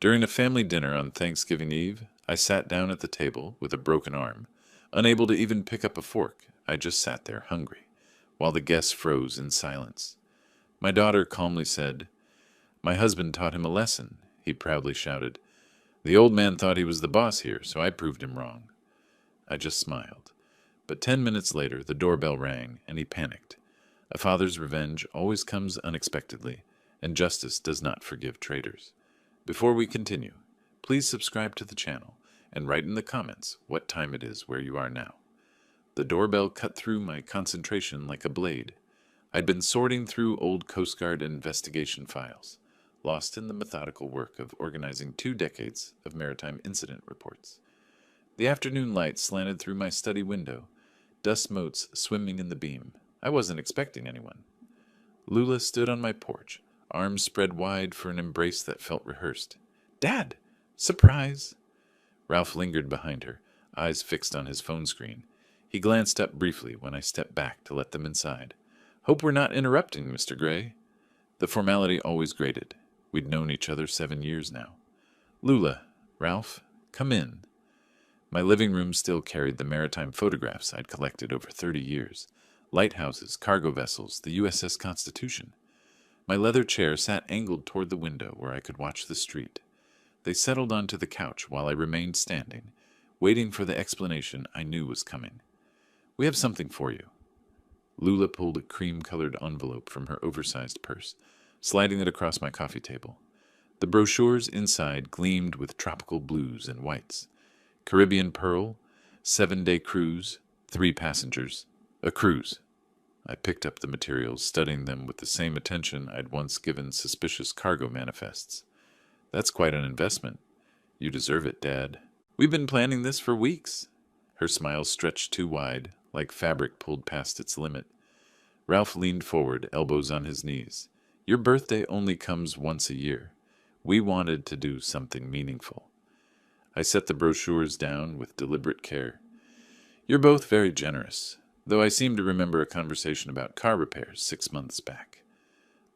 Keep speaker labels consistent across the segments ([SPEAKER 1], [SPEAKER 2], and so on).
[SPEAKER 1] During a family dinner on Thanksgiving Eve, I sat down at the table with a broken arm, unable to even pick up a fork. I just sat there, hungry, while the guests froze in silence. My daughter calmly said, "My husband taught him a lesson," he proudly shouted. "The old man thought he was the boss here, so I proved him wrong." I just smiled. But 10 minutes later, the doorbell rang, and he panicked. A father's revenge always comes unexpectedly, and justice does not forgive traitors. Before we continue, please subscribe to the channel and write in the comments what time it is where you are now. The doorbell cut through my concentration like a blade. I'd been sorting through old Coast Guard investigation files, lost in the methodical work of organizing 2 decades of maritime incident reports. The afternoon light slanted through my study window, dust motes swimming in the beam. I wasn't expecting anyone. Lula stood on my porch, arms spread wide for an embrace that felt rehearsed. "Dad! Surprise!" Ralph lingered behind her, eyes fixed on his phone screen. He glanced up briefly when I stepped back to let them inside. "Hope we're not interrupting, Mr. Gray." The formality always grated. We'd known each other 7 years now. "Lula, Ralph, come in." My living room still carried the maritime photographs I'd collected over 30 years. Lighthouses, cargo vessels, the USS Constitution. My leather chair sat angled toward the window where I could watch the street. They settled onto the couch while I remained standing, waiting for the explanation I knew was coming. "We have something for you." Lula pulled a cream-colored envelope from her oversized purse, sliding it across my coffee table. The brochures inside gleamed with tropical blues and whites. Caribbean Pearl, 7-day cruise, 3 passengers, a cruise. I picked up the materials, studying them with the same attention I'd once given suspicious cargo manifests. "That's quite an investment." "You deserve it, Dad. We've been planning this for weeks." Her smile stretched too wide, like fabric pulled past its limit. Ralph leaned forward, elbows on his knees. "Your birthday only comes once a year. We wanted to do something meaningful." I set the brochures down with deliberate care. "You're both very generous, though I seem to remember a conversation about car repairs 6 months back."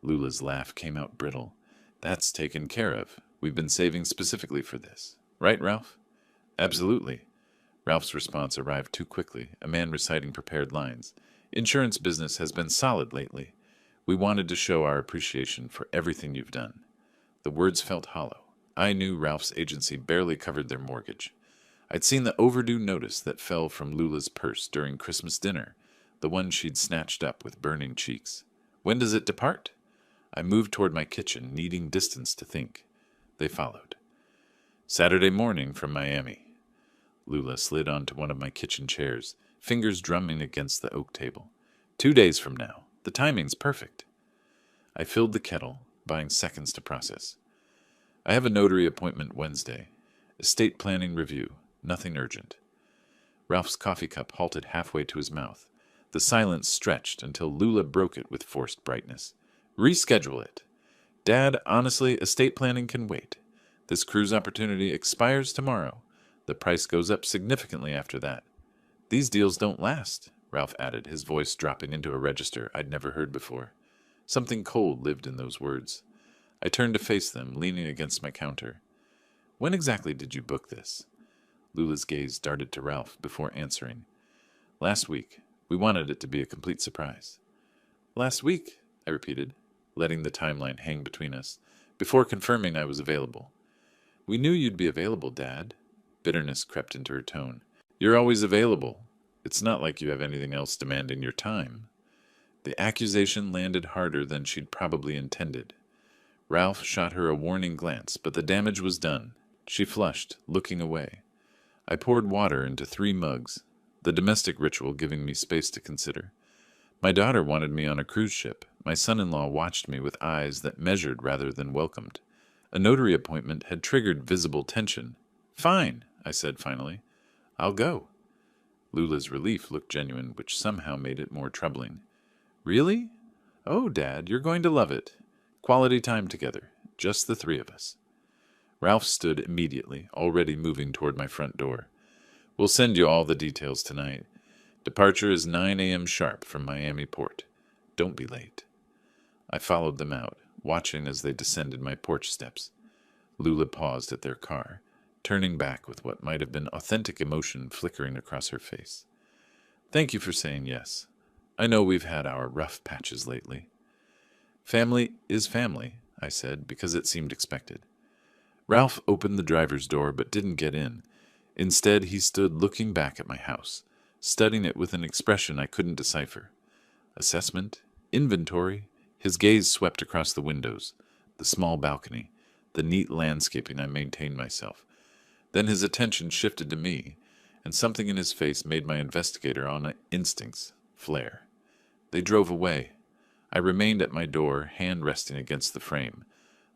[SPEAKER 1] Lula's laugh came out brittle. "That's taken care of. We've been saving specifically for this. Right, Ralph?" "Absolutely." Ralph's response arrived too quickly, a man reciting prepared lines. "Insurance business has been solid lately. We wanted to show our appreciation for everything you've done." The words felt hollow. I knew Ralph's agency barely covered their mortgage. I'd seen the overdue notice that fell from Lula's purse during Christmas dinner, the one she'd snatched up with burning cheeks. "When does it depart?" I moved toward my kitchen, needing distance to think. They followed. "Saturday morning from Miami." Lula slid onto one of my kitchen chairs, fingers drumming against the oak table. 2 days from now. The timing's perfect." I filled the kettle, buying seconds to process. "I have a notary appointment Wednesday. Estate planning review. Nothing urgent." Ralph's coffee cup halted halfway to his mouth. The silence stretched until Lula broke it with forced brightness. "Reschedule it. Dad, honestly, estate planning can wait. This cruise opportunity expires tomorrow. The price goes up significantly after that. These deals don't last," Ralph added, his voice dropping into a register I'd never heard before. Something cold lived in those words. I turned to face them, leaning against my counter. "When exactly did you book this?" Lula's gaze darted to Ralph before answering. "Last week. We wanted it to be a complete surprise." "Last week," I repeated, letting the timeline hang between us, before confirming I was available. "We knew you'd be available, Dad." Bitterness crept into her tone. "You're always available. It's not like you have anything else demanding your time." The accusation landed harder than she'd probably intended. Ralph shot her a warning glance, but the damage was done. She flushed, looking away. I poured water into 3 mugs, the domestic ritual giving me space to consider. My daughter wanted me on a cruise ship. My son-in-law watched me with eyes that measured rather than welcomed. A notary appointment had triggered visible tension. "Fine," I said finally. "I'll go." Lula's relief looked genuine, which somehow made it more troubling. "Really? Oh, Dad, you're going to love it. Quality time together, just the 3 of us." Ralph stood immediately, already moving toward my front door. "We'll send you all the details tonight. Departure is 9 a.m. sharp from Miami Port. Don't be late." I followed them out, watching as they descended my porch steps. Lula paused at their car, turning back with what might have been authentic emotion flickering across her face. Thank you for saying yes. I know we've had our rough patches lately. Family is family, I said, because it seemed expected. Ralph opened the driver's door but didn't get in. Instead, he stood looking back at my house, studying it with an expression I couldn't decipher. Assessment? Inventory? His gaze swept across the windows, the small balcony, the neat landscaping I maintained myself. Then his attention shifted to me, and something in his face made my investigator on instincts flare. They drove away. I remained at my door, hand resting against the frame,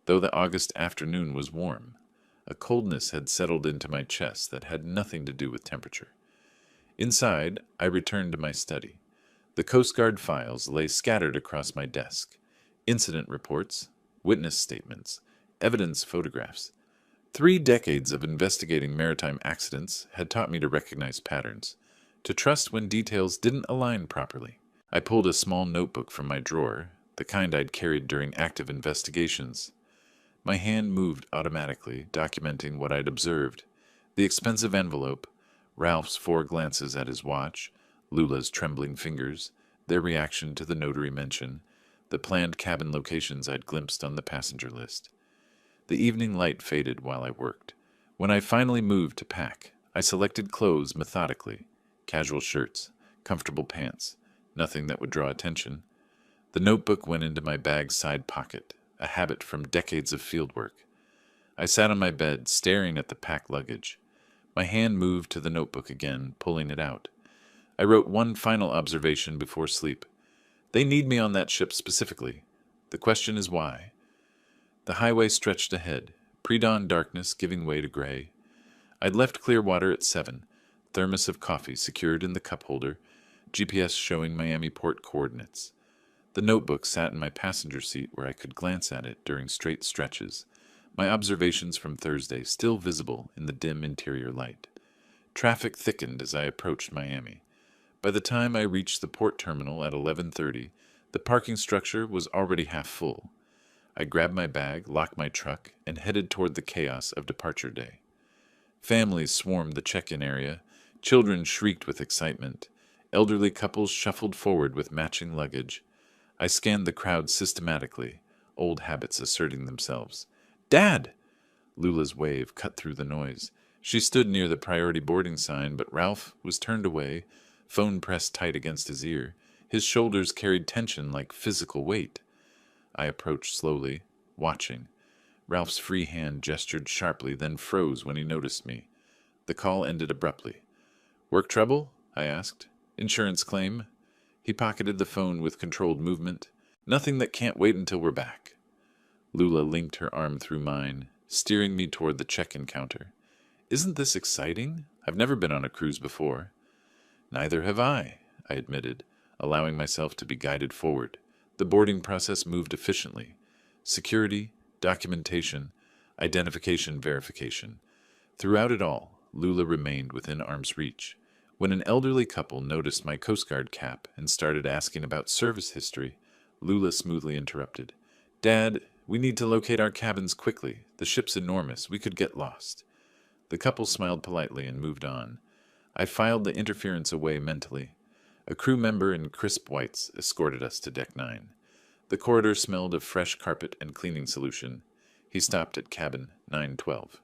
[SPEAKER 1] though the August afternoon was warm. A coldness had settled into my chest that had nothing to do with temperature. Inside, I returned to my study. The Coast Guard files lay scattered across my desk. Incident reports, witness statements, evidence photographs. 3 decades of investigating maritime accidents had taught me to recognize patterns, to trust when details didn't align properly. I pulled a small notebook from my drawer, the kind I'd carried during active investigations. My hand moved automatically, documenting what I'd observed. The expensive envelope, Ralph's 4 glances at his watch, Lula's trembling fingers, their reaction to the notary mention, the planned cabin locations I'd glimpsed on the passenger list. The evening light faded while I worked. When I finally moved to pack, I selected clothes methodically. Casual shirts, comfortable pants, nothing that would draw attention. The notebook went into my bag's side pocket, a habit from decades of fieldwork. I sat on my bed, staring at the packed luggage. My hand moved to the notebook again, pulling it out. I wrote one final observation before sleep. They need me on that ship specifically. The question is why. The highway stretched ahead, pre-dawn darkness giving way to gray. I'd left Clearwater at 7, thermos of coffee secured in the cup holder, GPS showing Miami port coordinates. The notebook sat in my passenger seat where I could glance at it during straight stretches, my observations from Thursday still visible in the dim interior light. Traffic thickened as I approached Miami. By the time I reached the port terminal at 11:30, the parking structure was already half full. I grabbed my bag, locked my truck, and headed toward the chaos of departure day. Families swarmed the check-in area, children shrieked with excitement, elderly couples shuffled forward with matching luggage. I scanned the crowd systematically, old habits asserting themselves. "Dad!" Lula's wave cut through the noise. She stood near the priority boarding sign, but Ralph was turned away, phone pressed tight against his ear. His shoulders carried tension like physical weight. I approached slowly, watching. Ralph's free hand gestured sharply, then froze when he noticed me. The call ended abruptly. "Work trouble?" I asked. "Insurance claim?" He pocketed the phone with controlled movement. "Nothing that can't wait until we're back." Lula linked her arm through mine, steering me toward the check-in counter. "Isn't this exciting? I've never been on a cruise before." "Neither have I admitted, allowing myself to be guided forward. The boarding process moved efficiently. Security, documentation, identification verification. Throughout it all, Lula remained within arm's reach. When an elderly couple noticed my Coast Guard cap and started asking about service history, Lula smoothly interrupted. "Dad, we need to locate our cabins quickly. The ship's enormous. We could get lost." The couple smiled politely and moved on. I filed the interference away mentally. A crew member in crisp whites escorted us to Deck 9. The corridor smelled of fresh carpet and cleaning solution. He stopped at cabin 912.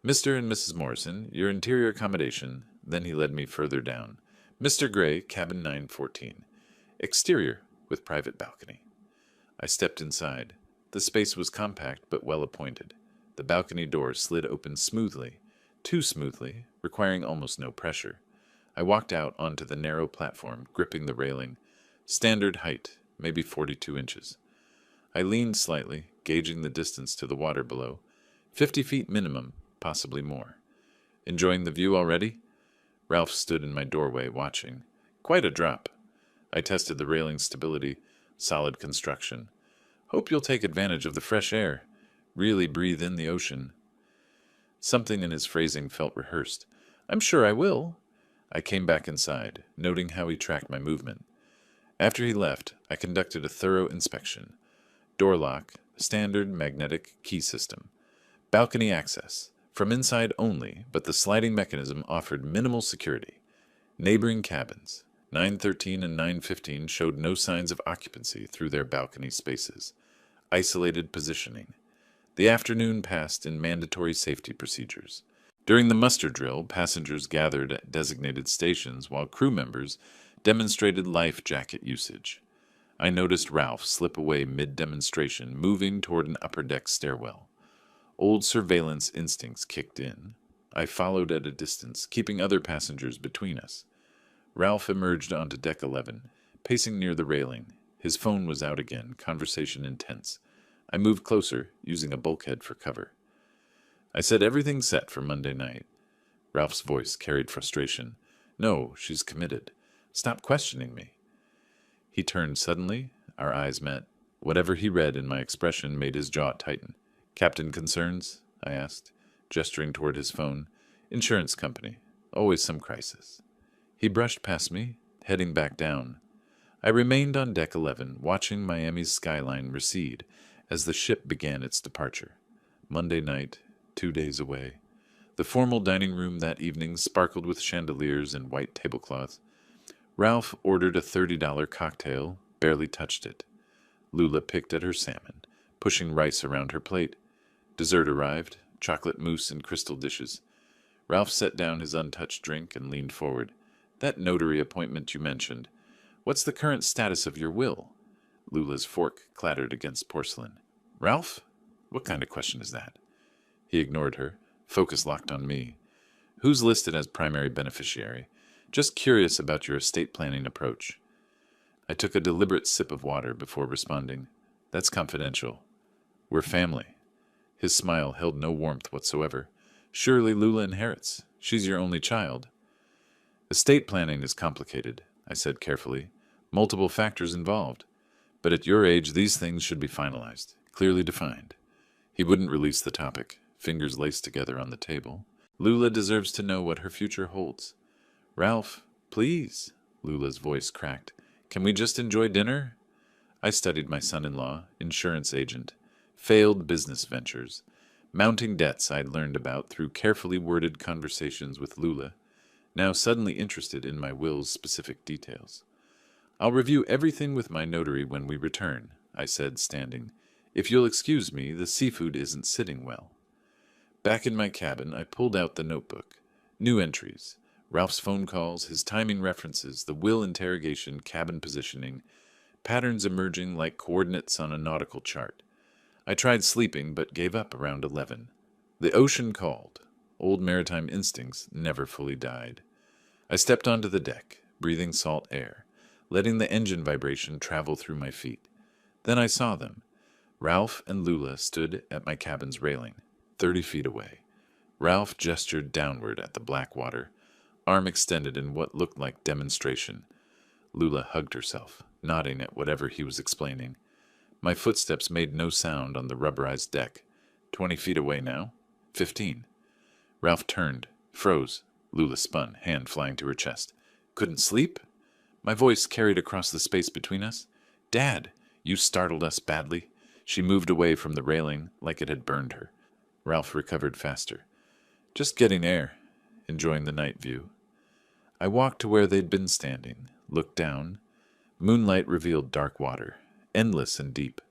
[SPEAKER 1] "Mr. and Mrs. Morrison, your interior accommodation." Then he led me further down. "Mr. Gray, cabin 914. Exterior, with private balcony." I stepped inside. The space was compact but well appointed. The balcony door slid open smoothly, too smoothly, requiring almost no pressure. I walked out onto the narrow platform, gripping the railing. Standard height, maybe 42 inches. I leaned slightly, gauging the distance to the water below. 50 feet minimum, possibly more. "Enjoying the view already?" Ralph stood in my doorway, watching. "Quite a drop." I tested the railing's stability. Solid construction. "Hope you'll take advantage of the fresh air. Really breathe in the ocean." Something in his phrasing felt rehearsed. "I'm sure I will." I came back inside, noting how he tracked my movement. After he left, I conducted a thorough inspection. Door lock, standard magnetic key system. Balcony access. From inside only, but the sliding mechanism offered minimal security. Neighboring cabins. 913 and 915 showed no signs of occupancy through their balcony spaces. Isolated positioning. The afternoon passed in mandatory safety procedures. During the muster drill, passengers gathered at designated stations while crew members demonstrated life jacket usage. I noticed Ralph slip away mid-demonstration, moving toward an upper deck stairwell. Old surveillance instincts kicked in. I followed at a distance, keeping other passengers between us. Ralph emerged onto deck 11, pacing near the railing. His phone was out again, conversation intense. I moved closer, using a bulkhead for cover. I said everything's set for Monday night. Ralph's voice carried frustration. No, she's committed. Stop questioning me. He turned suddenly. Our eyes met. Whatever he read in my expression made his jaw tighten. Captain concerns? I asked, gesturing toward his phone. Insurance company. Always some crisis. He brushed past me, heading back down. I remained on deck 11, watching Miami's skyline recede as the ship began its departure. Monday night, 2 days away. The formal dining room that evening sparkled with chandeliers and white tablecloths. Ralph ordered a $30 cocktail, barely touched it. Lula picked at her salmon, pushing rice around her plate. Dessert arrived, chocolate mousse in crystal dishes. Ralph set down his untouched drink and leaned forward. That notary appointment you mentioned. What's the current status of your will? Lula's fork clattered against porcelain. Ralph? What kind of question is that? He ignored her, focus locked on me. Who's listed as primary beneficiary? Just curious about your estate planning approach. I took a deliberate sip of water before responding. That's confidential. We're family. His smile held no warmth whatsoever. Surely Lula inherits. She's your only child. Estate planning is complicated, I said carefully. Multiple factors involved. But at your age, these things should be finalized, clearly defined. He wouldn't release the topic, fingers laced together on the table. Lula deserves to know what her future holds. Ralph, please, Lula's voice cracked. Can we just enjoy dinner? I studied my son-in-law, insurance agent, failed business ventures, mounting debts I'd learned about through carefully worded conversations with Lula, now suddenly interested in my will's specific details. I'll review everything with my notary when we return, I said, standing. If you'll excuse me, the seafood isn't sitting well. Back in my cabin, I pulled out the notebook. New entries. Ralph's phone calls, his timing references, the will interrogation, cabin positioning, patterns emerging like coordinates on a nautical chart. I tried sleeping, but gave up around 11. The ocean called. Old maritime instincts never fully died. I stepped onto the deck, breathing salt air, letting the engine vibration travel through my feet. Then I saw them. Ralph and Lula stood at my cabin's railing, 30 feet away. Ralph gestured downward at the black water, arm extended in what looked like demonstration. Lula hugged herself, nodding at whatever he was explaining. My footsteps made no sound on the rubberized deck. 20 feet away now. 15. Ralph turned, froze. Lula spun, hand flying to her chest. Couldn't sleep? My voice carried across the space between us. Dad, you startled us badly. She moved away from the railing like it had burned her. Ralph recovered faster. Just getting air, enjoying the night view. I walked to where they'd been standing, looked down. Moonlight revealed dark water, endless and deep.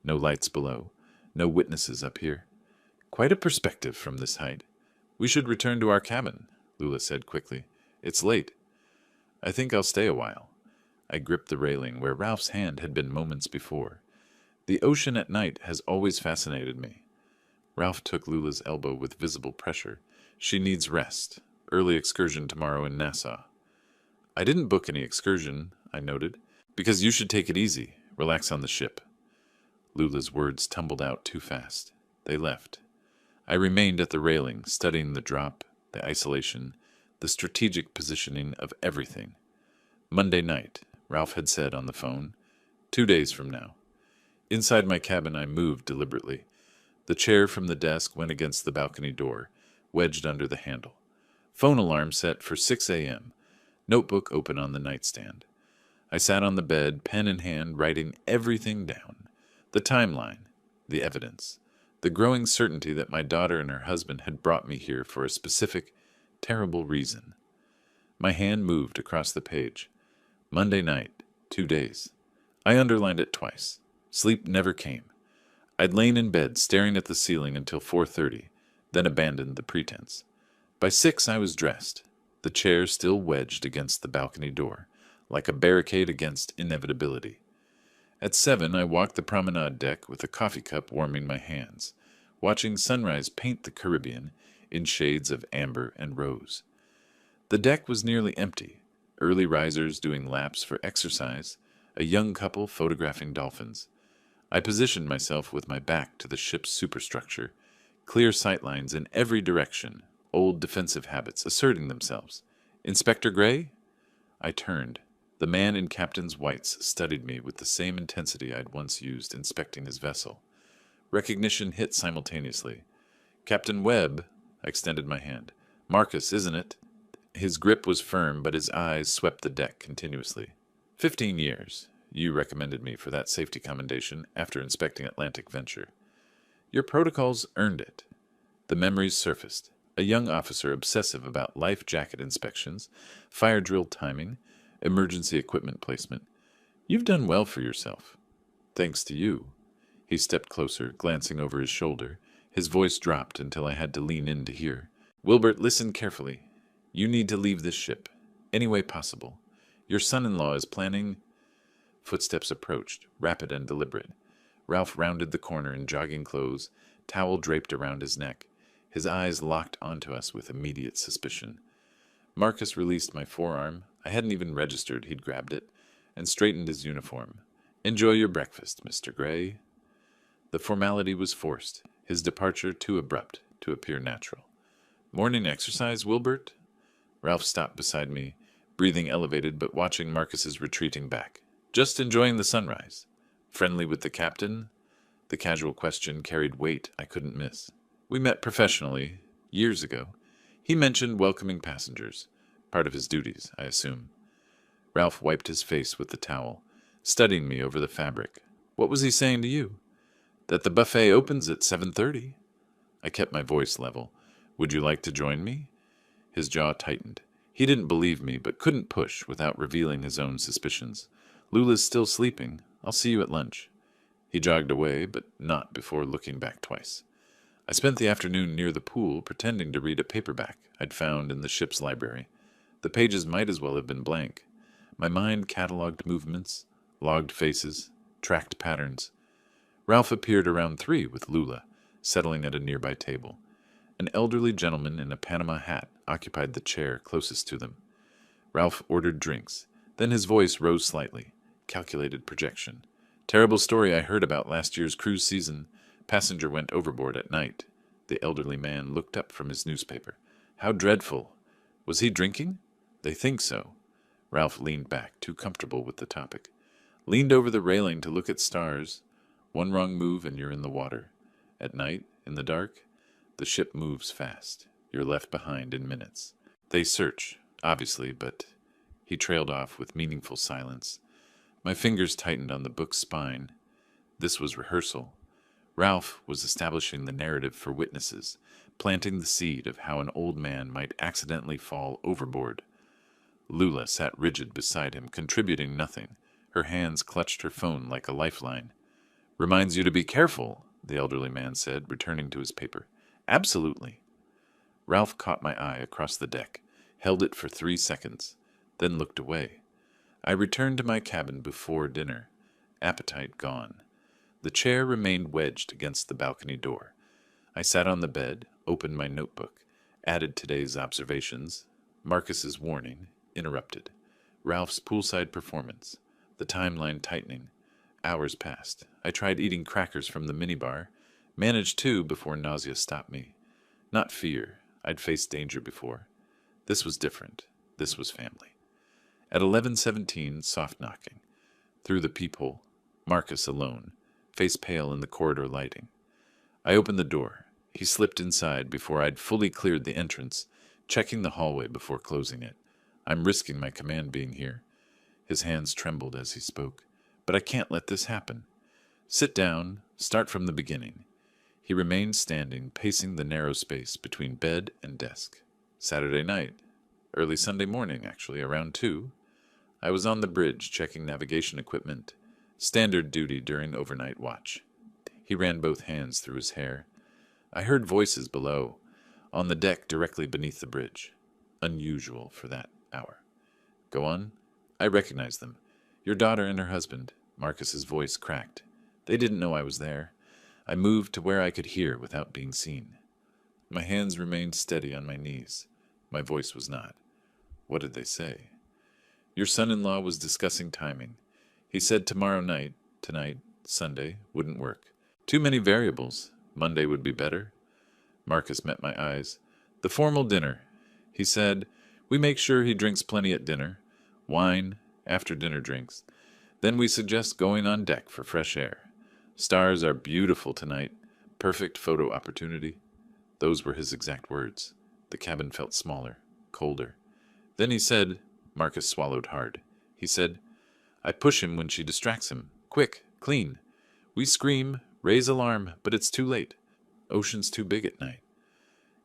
[SPEAKER 1] No lights below, no witnesses up here. Quite a perspective from this height. We should return to our cabin, Lula said quickly. It's late. I think I'll stay a while. I gripped the railing where Ralph's hand had been moments before. The ocean at night has always fascinated me. Ralph took Lula's elbow with visible pressure. She needs rest. Early excursion tomorrow in Nassau. I didn't book any excursion, I noted, because you should take it easy, relax on the ship. Lula's words tumbled out too fast. They left. I remained at the railing, studying the drop, the isolation, the strategic positioning of everything. Monday night, Ralph had said on the phone. 2 days from now. Inside my cabin, I moved deliberately. The chair from the desk went against the balcony door, wedged under the handle. Phone alarm set for 6 a.m. Notebook open on the nightstand. I sat on the bed, pen in hand, writing everything down. The timeline, the evidence, the growing certainty that my daughter and her husband had brought me here for a specific, terrible reason. My hand moved across the page. Monday night, 2 days. I underlined it twice. Sleep never came. I'd lain in bed staring at the ceiling until 4:30, then abandoned the pretense. By 6 I was dressed, the chair still wedged against the balcony door, like a barricade against inevitability. At 7 I walked the promenade deck with a coffee cup warming my hands, watching sunrise paint the Caribbean in shades of amber and rose. The deck was nearly empty, early risers doing laps for exercise, a young couple photographing dolphins. I positioned myself with my back to the ship's superstructure, clear sightlines in every direction, old defensive habits asserting themselves. Inspector Gray? I turned. The man in captain's whites studied me with the same intensity I'd once used inspecting his vessel. Recognition hit simultaneously. Captain Webb, I extended my hand. Marcus, isn't it? His grip was firm, but his eyes swept the deck continuously. 15 years. You recommended me for that safety commendation after inspecting Atlantic Venture. Your protocols earned it. The memories surfaced. A young officer obsessive about life jacket inspections, fire drill timing, emergency equipment placement. You've done well for yourself. Thanks to you. He stepped closer, glancing over his shoulder. His voice dropped until I had to lean in to hear. Wilbert, listen carefully. You need to leave this ship, any way possible. Your son-in-law is planning... Footsteps approached, rapid and deliberate. Ralph rounded the corner in jogging clothes, towel draped around his neck. His eyes locked onto us with immediate suspicion. Marcus released my forearm. I hadn't even registered he'd grabbed it, and straightened his uniform. Enjoy your breakfast, Mr. Gray. The formality was forced, his departure too abrupt to appear natural. Morning exercise, Wilbert? Ralph stopped beside me, breathing elevated but watching Marcus's retreating back. Just enjoying the sunrise. Friendly with the captain? The casual question carried weight I couldn't miss. We met professionally, years ago. He mentioned welcoming passengers. Part of his duties, I assume. Ralph wiped his face with the towel, studying me over the fabric. What was he saying to you? That the buffet opens at 7:30. I kept my voice level. Would you like to join me? His jaw tightened. He didn't believe me, but couldn't push without revealing his own suspicions. Lula's still sleeping. I'll see you at lunch. He jogged away, but not before looking back twice. I spent the afternoon near the pool pretending to read a paperback I'd found in the ship's library. The pages might as well have been blank. My mind catalogued movements, logged faces, tracked patterns. Ralph appeared around 3 with Lula, settling at a nearby table. An elderly gentleman in a Panama hat occupied the chair closest to them. Ralph ordered drinks. Then his voice rose slightly. Calculated projection. Terrible story I heard about last year's cruise season. Passenger went overboard at night. The elderly man looked up from his newspaper. How dreadful. Was he drinking? They think so. Ralph leaned back, too comfortable with the topic. Leaned over the railing to look at stars. One wrong move and you're in the water. At night, in the dark, the ship moves fast. You're left behind in minutes. They search, obviously, but... He trailed off with meaningful silence. My fingers tightened on the book's spine. This was rehearsal. Ralph was establishing the narrative for witnesses, planting the seed of how an old man might accidentally fall overboard. Lula sat rigid beside him, contributing nothing. Her hands clutched her phone like a lifeline. Reminds you to be careful, the elderly man said, returning to his paper. Absolutely. Ralph caught my eye across the deck, held it for 3 seconds. Then looked away. I returned to my cabin before dinner, appetite gone. The chair remained wedged against the balcony door. I sat on the bed, opened my notebook, added today's observations, Marcus's warning, interrupted, Ralph's poolside performance, the timeline tightening. Hours passed. I tried eating crackers from the minibar, managed 2 before nausea stopped me. Not fear. I'd faced danger before. This was different. This was family. At 11:17, soft knocking. Through the peephole, Marcus alone, face pale in the corridor lighting. I opened the door. He slipped inside before I'd fully cleared the entrance, checking the hallway before closing it. I'm risking my command being here. His hands trembled as he spoke. But I can't let this happen. Sit down, start from the beginning. He remained standing, pacing the narrow space between bed and desk. Saturday night, early Sunday morning, actually, around 2, I was on the bridge checking navigation equipment, standard duty during overnight watch. He ran both hands through his hair. I heard voices below, on the deck directly beneath the bridge. Unusual for that hour. Go on. I recognized them. Your daughter and her husband. Marcus's voice cracked. They didn't know I was there. I moved to where I could hear without being seen. My hands remained steady on my knees. My voice was not. What did they say? Your son-in-law was discussing timing. He said tomorrow night, tonight, Sunday, wouldn't work. Too many variables. Monday would be better. Marcus met my eyes. The formal dinner. He said, we make sure he drinks plenty at dinner. Wine, after-dinner drinks. Then we suggest going on deck for fresh air. Stars are beautiful tonight. Perfect photo opportunity. Those were his exact words. The cabin felt smaller, colder. Then he said, Marcus swallowed hard. He said, I push him when she distracts him. Quick, clean. We scream, raise alarm, but it's too late. Ocean's too big at night.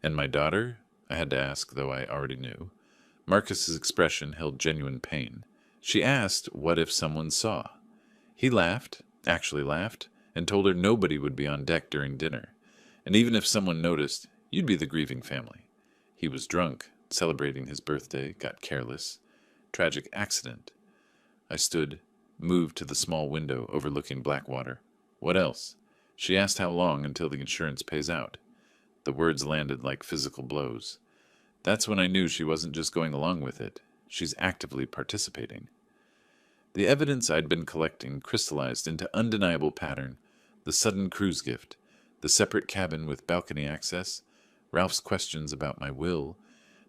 [SPEAKER 1] And my daughter? I had to ask, though I already knew. Marcus's expression held genuine pain. She asked, what if someone saw? He laughed, actually laughed, and told her nobody would be on deck during dinner. And even if someone noticed, you'd be the grieving family. He was drunk, celebrating his birthday, got careless. Tragic accident. I stood, moved to the small window overlooking Blackwater. What else? She asked how long until the insurance pays out. The words landed like physical blows. That's when I knew she wasn't just going along with it. She's actively participating. The evidence I'd been collecting crystallized into undeniable pattern. The sudden cruise gift, the separate cabin with balcony access, Ralph's questions about my will,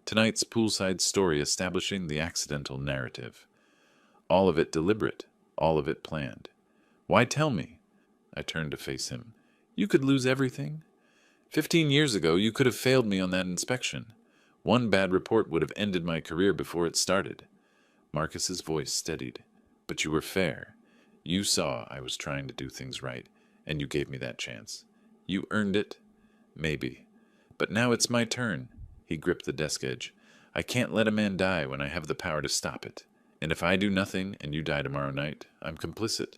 [SPEAKER 1] tonight's poolside story establishing the accidental narrative. All of it deliberate, all of it planned. Why tell me? I turned to face him. You could lose everything. 15 years ago, you could have failed me on that inspection. One bad report would have ended my career before it started. Marcus's voice steadied. But you were fair. You saw I was trying to do things right, and you gave me that chance. You earned it? Maybe. But now it's my turn. He gripped the desk edge. I can't let a man die when I have the power to stop it. And if I do nothing and you die tomorrow night, I'm complicit.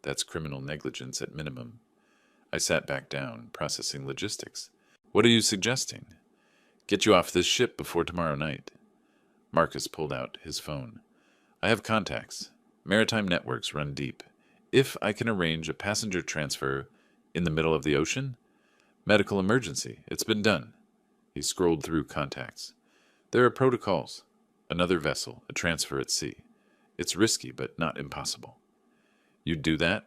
[SPEAKER 1] That's criminal negligence at minimum. I sat back down, processing logistics. What are you suggesting? Get you off this ship before tomorrow night. Marcus pulled out his phone. I have contacts. Maritime networks run deep. If I can arrange a passenger transfer in the middle of the ocean? Medical emergency. It's been done. He scrolled through contacts. There are protocols. Another vessel, a transfer at sea. It's risky, but not impossible. You'd do that?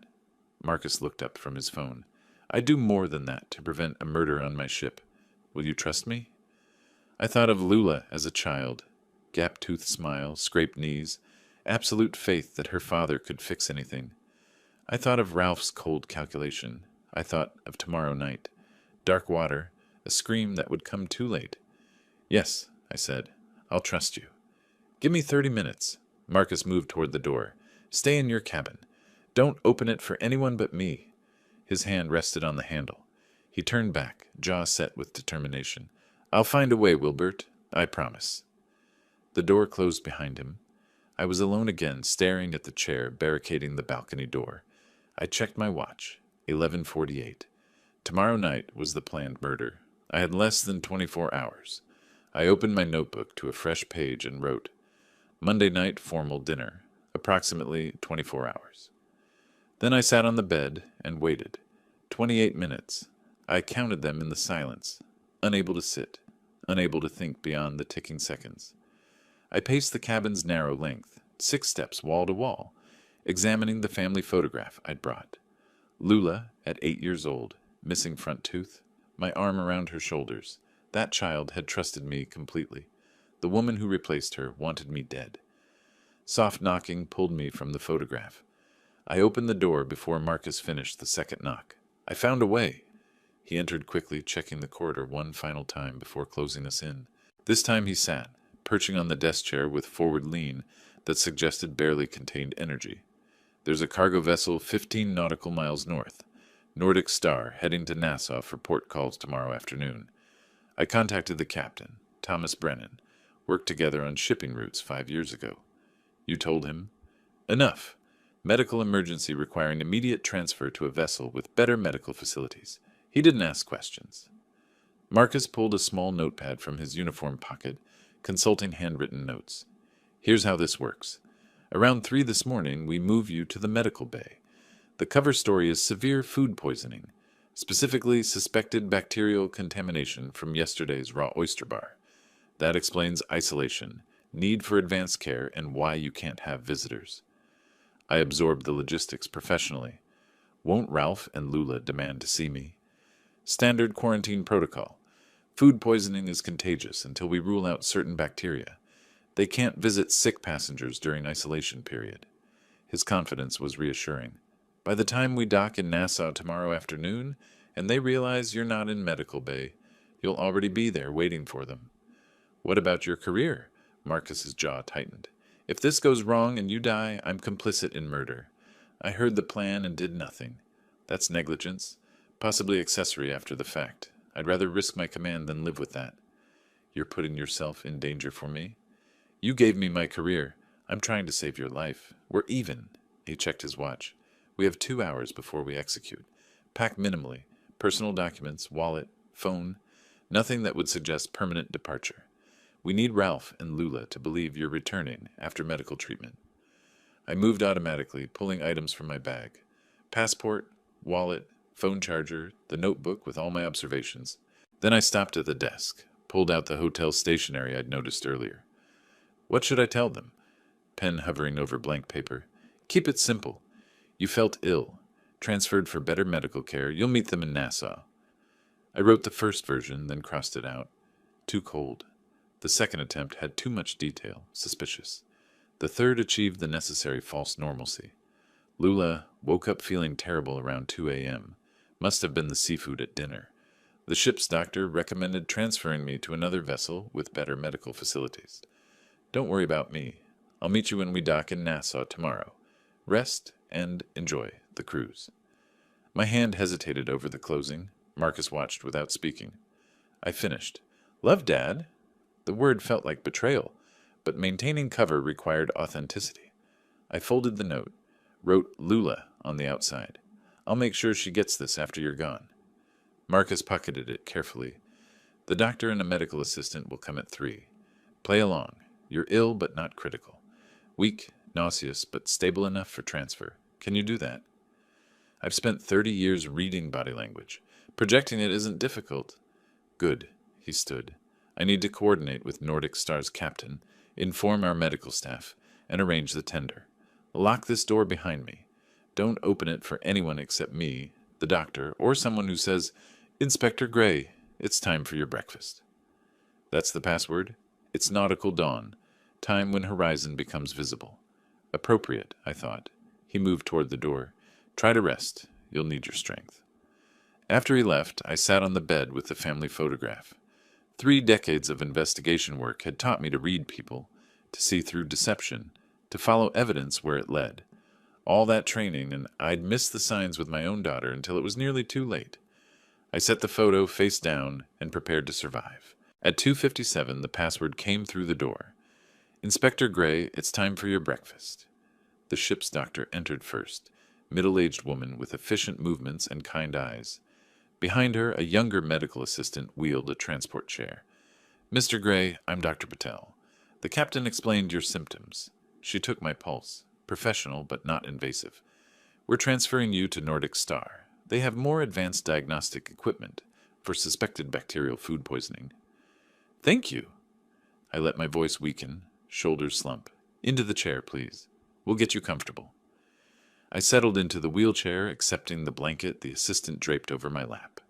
[SPEAKER 1] Marcus looked up from his phone. I'd do more than that to prevent a murder on my ship. Will you trust me? I thought of Lula as a child. Gap-toothed smile, scraped knees, absolute faith that her father could fix anything. I thought of Ralph's cold calculation. I thought of tomorrow night. Dark water, a scream that would come too late. Yes, I said. I'll trust you. Give me 30 minutes. Marcus moved toward the door. Stay in your cabin. Don't open it for anyone but me. His hand rested on the handle. He turned back, jaw set with determination. I'll find a way, Wilbert. I promise. The door closed behind him. I was alone again, staring at the chair barricading the balcony door. I checked my watch. 11:48. Tomorrow night was the planned murder. I had less than 24 hours. I opened my notebook to a fresh page and wrote, Monday night formal dinner, approximately 24 hours. Then I sat on the bed and waited. 28 minutes. I counted them in the silence, unable to sit, unable to think beyond the ticking seconds. I paced the cabin's narrow length, 6 steps wall to wall, examining the family photograph I'd brought. Lula, at 8 years old, missing front tooth, my arm around her shoulders. That child had trusted me completely. The woman who replaced her wanted me dead. Soft knocking pulled me from the photograph. I opened the door before Marcus finished the second knock. I found a way. He entered quickly, checking the corridor one final time before closing us in. This time he sat, perching on the desk chair with forward lean that suggested barely contained energy. There's a cargo vessel 15 nautical miles north. Nordic Star, heading to Nassau for port calls tomorrow afternoon. I contacted the captain, Thomas Brennan. Worked together on shipping routes 5 years ago. You told him? Enough. Medical emergency requiring immediate transfer to a vessel with better medical facilities. He didn't ask questions. Marcus pulled a small notepad from his uniform pocket, consulting handwritten notes. Here's how this works. Around 3 this morning, we move you to the medical bay. The cover story is severe food poisoning, specifically suspected bacterial contamination from yesterday's raw oyster bar. That explains isolation, need for advanced care, and why you can't have visitors. I absorbed the logistics professionally. Won't Ralph and Lula demand to see me? Standard quarantine protocol. Food poisoning is contagious until we rule out certain bacteria. They can't visit sick passengers during isolation period. His confidence was reassuring. By the time we dock in Nassau tomorrow afternoon, and they realize you're not in medical bay, you'll already be there waiting for them. What about your career? Marcus's jaw tightened. If this goes wrong and you die, I'm complicit in murder. I heard the plan and did nothing. That's negligence, possibly accessory after the fact. I'd rather risk my command than live with that. You're putting yourself in danger for me? You gave me my career. I'm trying to save your life. We're even. He checked his watch. We have 2 hours before we execute. Pack minimally. Personal documents, wallet, phone. Nothing that would suggest permanent departure. We need Ralph and Lula to believe you're returning after medical treatment. I moved automatically, pulling items from my bag. Passport, wallet, phone charger, the notebook with all my observations. Then I stopped at the desk, pulled out the hotel stationery I'd noticed earlier. What should I tell them? Pen hovering over blank paper. Keep it simple. You felt ill. Transferred for better medical care. You'll meet them in Nassau. I wrote the first version, then crossed it out. Too cold. The second attempt had too much detail, suspicious. The third achieved the necessary false normalcy. Lula woke up feeling terrible around 2 a.m. Must have been the seafood at dinner. The ship's doctor recommended transferring me to another vessel with better medical facilities. Don't worry about me. I'll meet you when we dock in Nassau tomorrow. Rest and enjoy the cruise. My hand hesitated over the closing. Marcus watched without speaking. I finished. Love, Dad? The word felt like betrayal, but maintaining cover required authenticity. I folded the note, wrote Lula on the outside. I'll make sure she gets this after you're gone. Marcus pocketed it carefully. The doctor and a medical assistant will come at 3. Play along. You're ill but not critical. Weak, nauseous, but stable enough for transfer. Can you do that? I've spent 30 years reading body language. Projecting it isn't difficult. Good. He stood. I need to coordinate with Nordic Star's captain, inform our medical staff, and arrange the tender. Lock this door behind me. Don't open it for anyone except me, the doctor, or someone who says, Inspector Gray, it's time for your breakfast. That's the password? It's nautical dawn, time when horizon becomes visible. Appropriate, I thought. He moved toward the door. Try to rest. You'll need your strength. After he left, I sat on the bed with the family photograph. 3 decades of investigation work had taught me to read people, to see through deception, to follow evidence where it led. All that training, and I'd missed the signs with my own daughter until it was nearly too late. I set the photo face down and prepared to survive. At 2:57, the password came through the door. Inspector Gray, it's time for your breakfast. The ship's doctor entered first, middle-aged woman with efficient movements and kind eyes. Behind her, a younger medical assistant wheeled a transport chair. Mr. Gray, I'm Dr. Patel. The captain explained your symptoms. She took my pulse. Professional, but not invasive. We're transferring you to Nordic Star. They have more advanced diagnostic equipment for suspected bacterial food poisoning. Thank you. I let my voice weaken, shoulders slump. Into the chair, please. We'll get you comfortable. I settled into the wheelchair, accepting the blanket the assistant draped over my lap.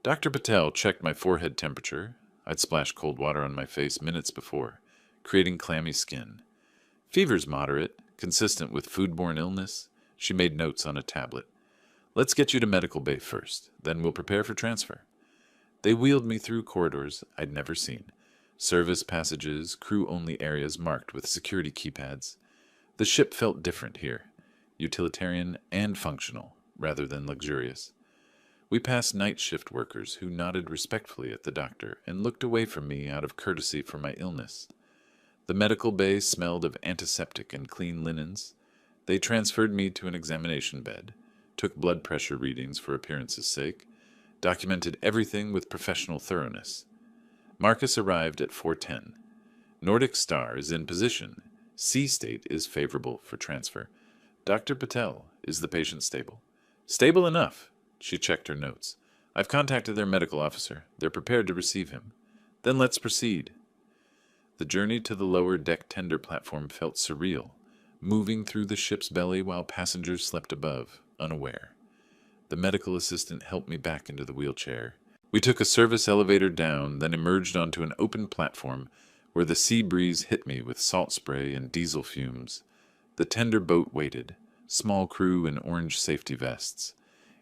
[SPEAKER 1] Dr. Patel checked my forehead temperature. I'd splashed cold water on my face minutes before, creating clammy skin. Fever's moderate, consistent with foodborne illness. She made notes on a tablet. Let's get you to medical bay first, then we'll prepare for transfer. They wheeled me through corridors I'd never seen. Service passages, crew-only areas marked with security keypads. The ship felt different here. Utilitarian and functional, rather than luxurious. We passed night shift workers who nodded respectfully at the doctor and looked away from me out of courtesy for my illness. The medical bay smelled of antiseptic and clean linens. They transferred me to an examination bed, took blood pressure readings for appearance's sake, documented everything with professional thoroughness. Marcus arrived at 4:10. Nordic Star is in position. C state is favorable for transfer. Dr. Patel, is the patient stable? Stable enough. She checked her notes. I've contacted their medical officer. They're prepared to receive him. Then let's proceed. The journey to the lower deck tender platform felt surreal, moving through the ship's belly while passengers slept above, unaware. The medical assistant helped me back into the wheelchair. We took a service elevator down, then emerged onto an open platform where the sea breeze hit me with salt spray and diesel fumes. The tender boat waited, small crew in orange safety vests.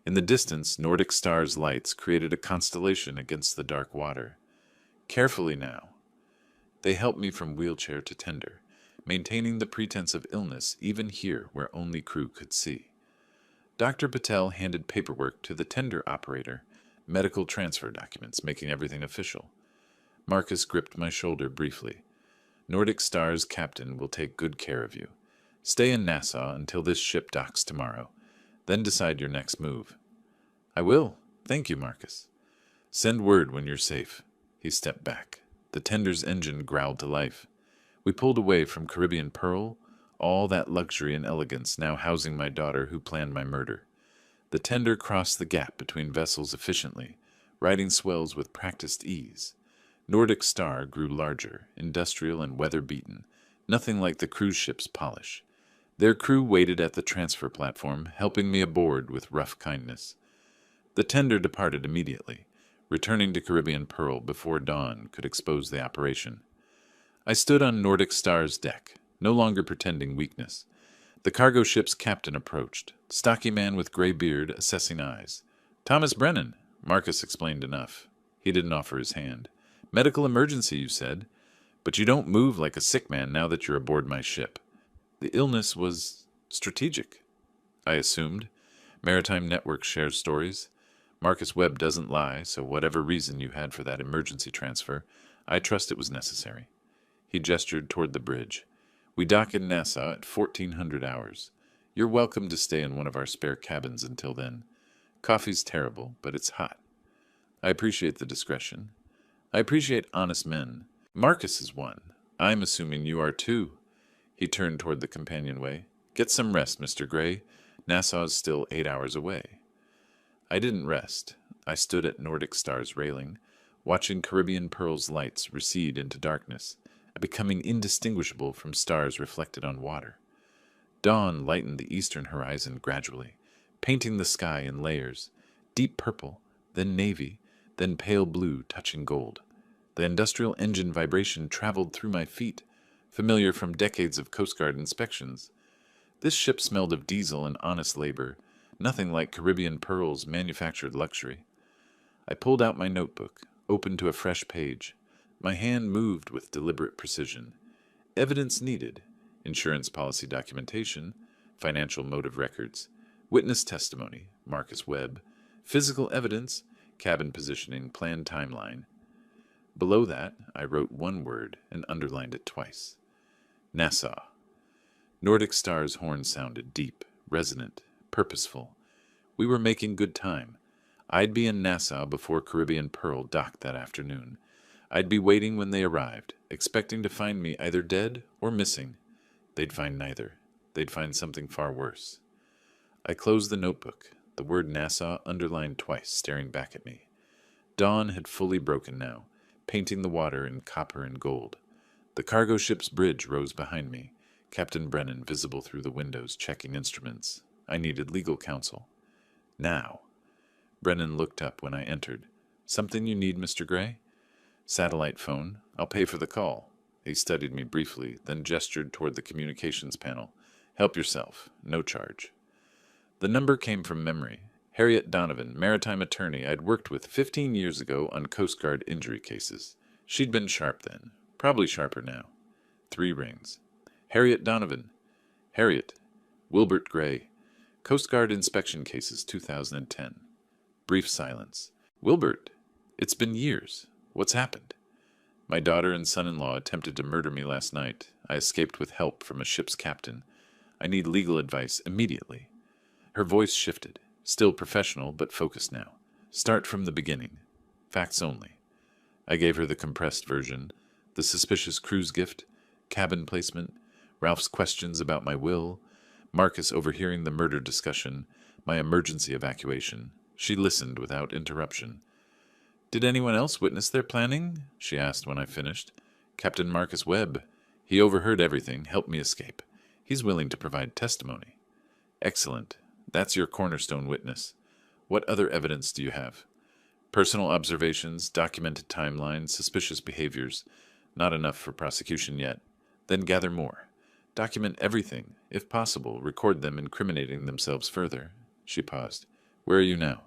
[SPEAKER 1] In the distance, Nordic Star's lights created a constellation against the dark water. Carefully now. They helped me from wheelchair to tender, maintaining the pretense of illness even here where only crew could see. Dr. Patel handed paperwork to the tender operator, medical transfer documents, making everything official. Marcus gripped my shoulder briefly. Nordic Star's captain will take good care of you. Stay in Nassau until this ship docks tomorrow. Then decide your next move. I will. Thank you, Marcus. Send word when you're safe. He stepped back. The tender's engine growled to life. We pulled away from Caribbean Pearl, all that luxury and elegance now housing my daughter who planned my murder. The tender crossed the gap between vessels efficiently, riding swells with practiced ease. Nordic Star grew larger, industrial and weather-beaten, nothing like the cruise ship's polish. Their crew waited at the transfer platform, helping me aboard with rough kindness. The tender departed immediately, returning to Caribbean Pearl before dawn could expose the operation. I stood on Nordic Star's deck, no longer pretending weakness. The cargo ship's captain approached, stocky man with gray beard, assessing eyes. Thomas Brennan, Marcus explained enough. He didn't offer his hand. Medical emergency, you said, but you don't move like a sick man now that you're aboard my ship. The illness was strategic, I assumed. Maritime Network shares stories. Marcus Webb doesn't lie, so whatever reason you had for that emergency transfer, I trust it was necessary. He gestured toward the bridge. We dock in Nassau at 1400 hours. You're welcome to stay in one of our spare cabins until then. Coffee's terrible, but it's hot. I appreciate the discretion. I appreciate honest men. Marcus is one. I'm assuming you are too. He turned toward the companionway. Get some rest, Mr. Gray. Nassau's still 8 hours away. I didn't rest. I stood at Nordic Star's railing, watching Caribbean Pearl's lights recede into darkness, becoming indistinguishable from stars reflected on water. Dawn lightened the eastern horizon gradually, painting the sky in layers, deep purple, then navy, then pale blue touching gold. The industrial engine vibration traveled through my feet, familiar from decades of Coast Guard inspections. This ship smelled of diesel and honest labor, nothing like Caribbean Pearl's manufactured luxury. I pulled out my notebook, opened to a fresh page. My hand moved with deliberate precision. Evidence needed: insurance policy documentation, financial motive records, witness testimony, Marcus Webb, physical evidence, cabin positioning, planned timeline. Below that, I wrote one word and underlined it twice. Nassau. Nordic Star's horn sounded deep, resonant, purposeful. We were making good time. I'd be in Nassau before Caribbean Pearl docked that afternoon. I'd be waiting when they arrived, expecting to find me either dead or missing. They'd find neither. They'd find something far worse. I closed the notebook, the word Nassau underlined twice, staring back at me. Dawn had fully broken now, painting the water in copper and gold. The cargo ship's bridge rose behind me, Captain Brennan visible through the windows checking instruments. I needed legal counsel. Now. Brennan looked up when I entered. Something you need, Mr. Gray? Satellite phone. I'll pay for the call. He studied me briefly, then gestured toward the communications panel. Help yourself. No charge. The number came from memory. Harriet Donovan, maritime attorney I'd worked with 15 years ago on Coast Guard injury cases. She'd been sharp then. Probably sharper now. 3 rings. Harriet Donovan. Harriet. Wilbert Gray. Coast Guard inspection cases 2010. Brief silence. Wilbert, it's been years. What's happened? My daughter and son-in-law attempted to murder me last night. I escaped with help from a ship's captain. I need legal advice immediately. Her voice shifted, still professional but focused now. Start from the beginning. Facts only. I gave her the compressed version, the suspicious cruise gift, cabin placement, Ralph's questions about my will, Marcus overhearing the murder discussion, my emergency evacuation. She listened without interruption. Did anyone else witness their planning? She asked when I finished. Captain Marcus Webb. He overheard everything, helped me escape. He's willing to provide testimony. Excellent. That's your cornerstone witness. What other evidence do you have? Personal observations, documented timelines, suspicious behaviors. Not enough for prosecution yet. Then gather more. Document everything. If possible, record them incriminating themselves further. She paused. Where are you now?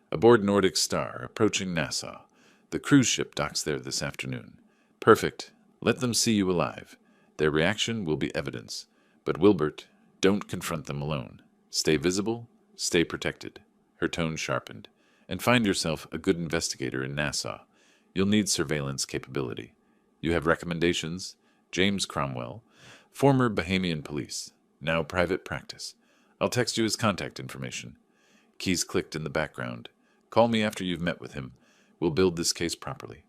[SPEAKER 1] Aboard Nordic Star, approaching Nassau. The cruise ship docks there this afternoon. Perfect. Let them see you alive. Their reaction will be evidence. But Wilbert, don't confront them alone. Stay visible, stay protected. Her tone sharpened. And find yourself a good investigator in Nassau. You'll need surveillance capability. You have recommendations? James Cromwell, former Bahamian police, now private practice. I'll text you his contact information. Keys clicked in the background. Call me after you've met with him. We'll build this case properly.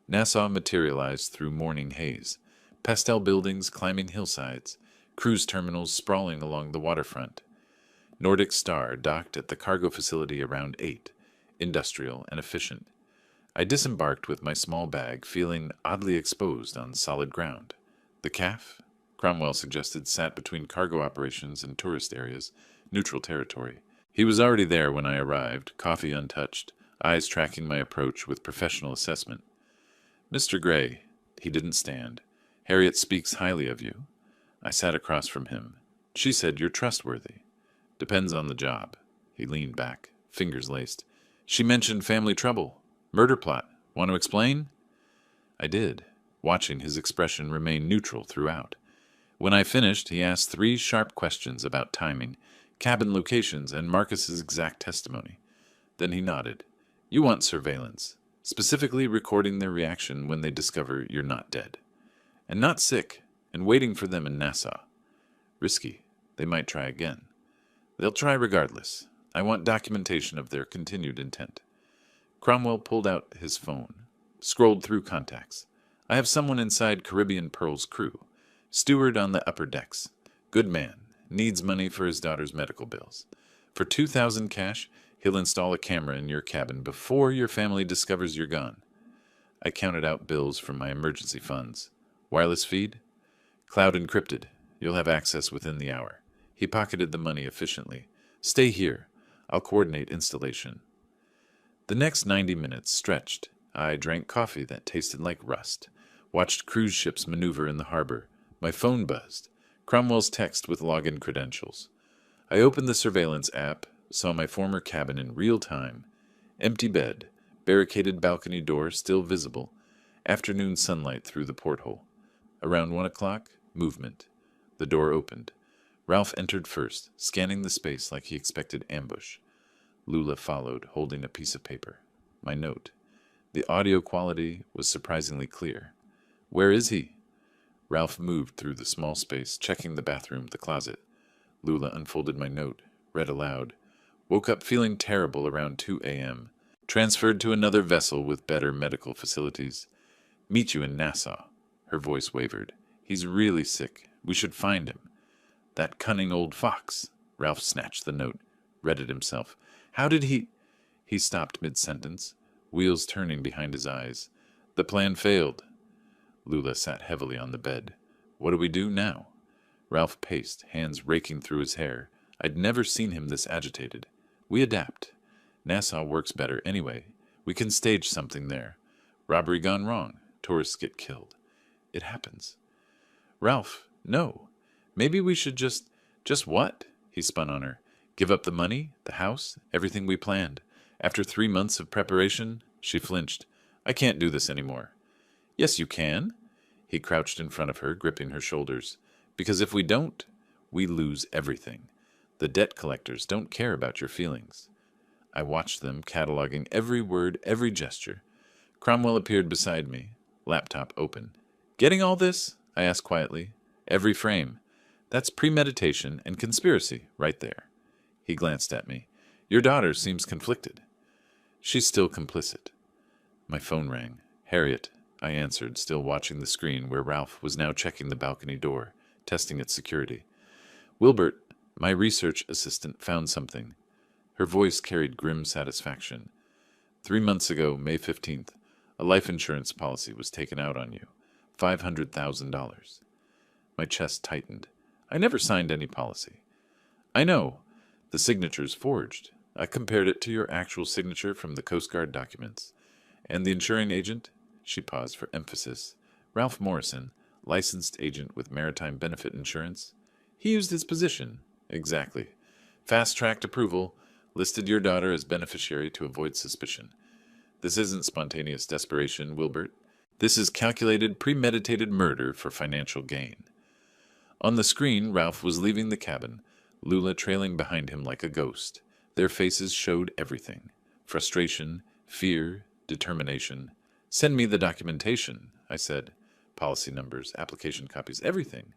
[SPEAKER 1] Nassau materialized through morning haze. Pastel buildings climbing hillsides. Cruise terminals sprawling along the waterfront. Nordic Star docked at the cargo facility around 8, industrial and efficient. I disembarked with my small bag, feeling oddly exposed on solid ground. The CAF, Cromwell suggested, sat between cargo operations and tourist areas, neutral territory. He was already there when I arrived, coffee untouched, eyes tracking my approach with professional assessment. Mr. Gray, he didn't stand. Harriet speaks highly of you. I sat across from him. She said you're trustworthy. Depends on the job. He leaned back, fingers laced. She mentioned family trouble. Murder plot. Want to explain? I did, watching his expression remain neutral throughout. When I finished, he asked 3 sharp questions about timing, cabin locations, and Marcus's exact testimony. Then he nodded. You want surveillance, specifically recording their reaction when they discover you're not dead. And not sick, and waiting for them in Nassau. Risky. They might try again. They'll try regardless. I want documentation of their continued intent. Cromwell pulled out his phone, scrolled through contacts. I have someone inside Caribbean Pearl's crew. Steward on the upper decks. Good man. Needs money for his daughter's medical bills. For 2,000 cash, he'll install a camera in your cabin before your family discovers you're gone. I counted out bills from my emergency funds. Wireless feed? Cloud encrypted. You'll have access within the hour. He pocketed the money efficiently. Stay here. I'll coordinate installation. The next 90 minutes stretched. I drank coffee that tasted like rust. Watched cruise ships maneuver in the harbor. My phone buzzed. Cromwell's text with login credentials. I opened the surveillance app, saw my former cabin in real time. Empty bed, barricaded balcony door still visible. Afternoon sunlight through the porthole. Around 1 o'clock, movement. The door opened. Ralph entered first, scanning the space like he expected ambush. Lula followed, holding a piece of paper. My note. The audio quality was surprisingly clear. Where is he? Ralph moved through the small space, checking the bathroom, the closet. Lula unfolded my note, read aloud. Woke up feeling terrible around 2 a.m. Transferred to another vessel with better medical facilities. Meet you in Nassau. Her voice wavered. He's really sick. We should find him. That cunning old fox. Ralph snatched the note, read it himself. How did he... He stopped mid-sentence, wheels turning behind his eyes. The plan failed. Lula sat heavily on the bed. What do we do now? Ralph paced, hands raking through his hair. I'd never seen him this agitated. We adapt. Nassau works better anyway. We can stage something there. Robbery gone wrong. Tourists get killed. It happens. Ralph, no. Maybe we should just... Just what? He spun on her. Give up the money, the house, everything we planned. After 3 months of preparation, she flinched. I can't do this anymore. Yes, you can. He crouched in front of her, gripping her shoulders. Because if we don't, we lose everything. The debt collectors don't care about your feelings. I watched them, cataloging every word, every gesture. Cromwell appeared beside me, laptop open. "Getting all this?" I asked quietly. "Every frame. That's premeditation and conspiracy, right there." He glanced at me. "Your daughter seems conflicted." "She's still complicit." My phone rang. "Harriet," I answered, still watching the screen where Ralph was now checking the balcony door, testing its security. "Wilbert, my research assistant found something." Her voice carried grim satisfaction. 3 months ago, May 15th, a life insurance policy was taken out on you. $500,000. My chest tightened. "I never signed any policy." "I know. The signature's forged. I compared it to your actual signature from the Coast Guard documents. And the insuring agent?" She paused for emphasis. "Ralph Morrison, licensed agent with Maritime Benefit Insurance. He used his position." "Exactly. Fast-tracked approval, listed your daughter as beneficiary to avoid suspicion. This isn't spontaneous desperation, Wilbert. This is calculated, premeditated murder for financial gain." On the screen, Ralph was leaving the cabin, Lula trailing behind him like a ghost. Their faces showed everything: frustration, fear, determination. "Send me the documentation," I said. "Policy numbers, application copies, everything."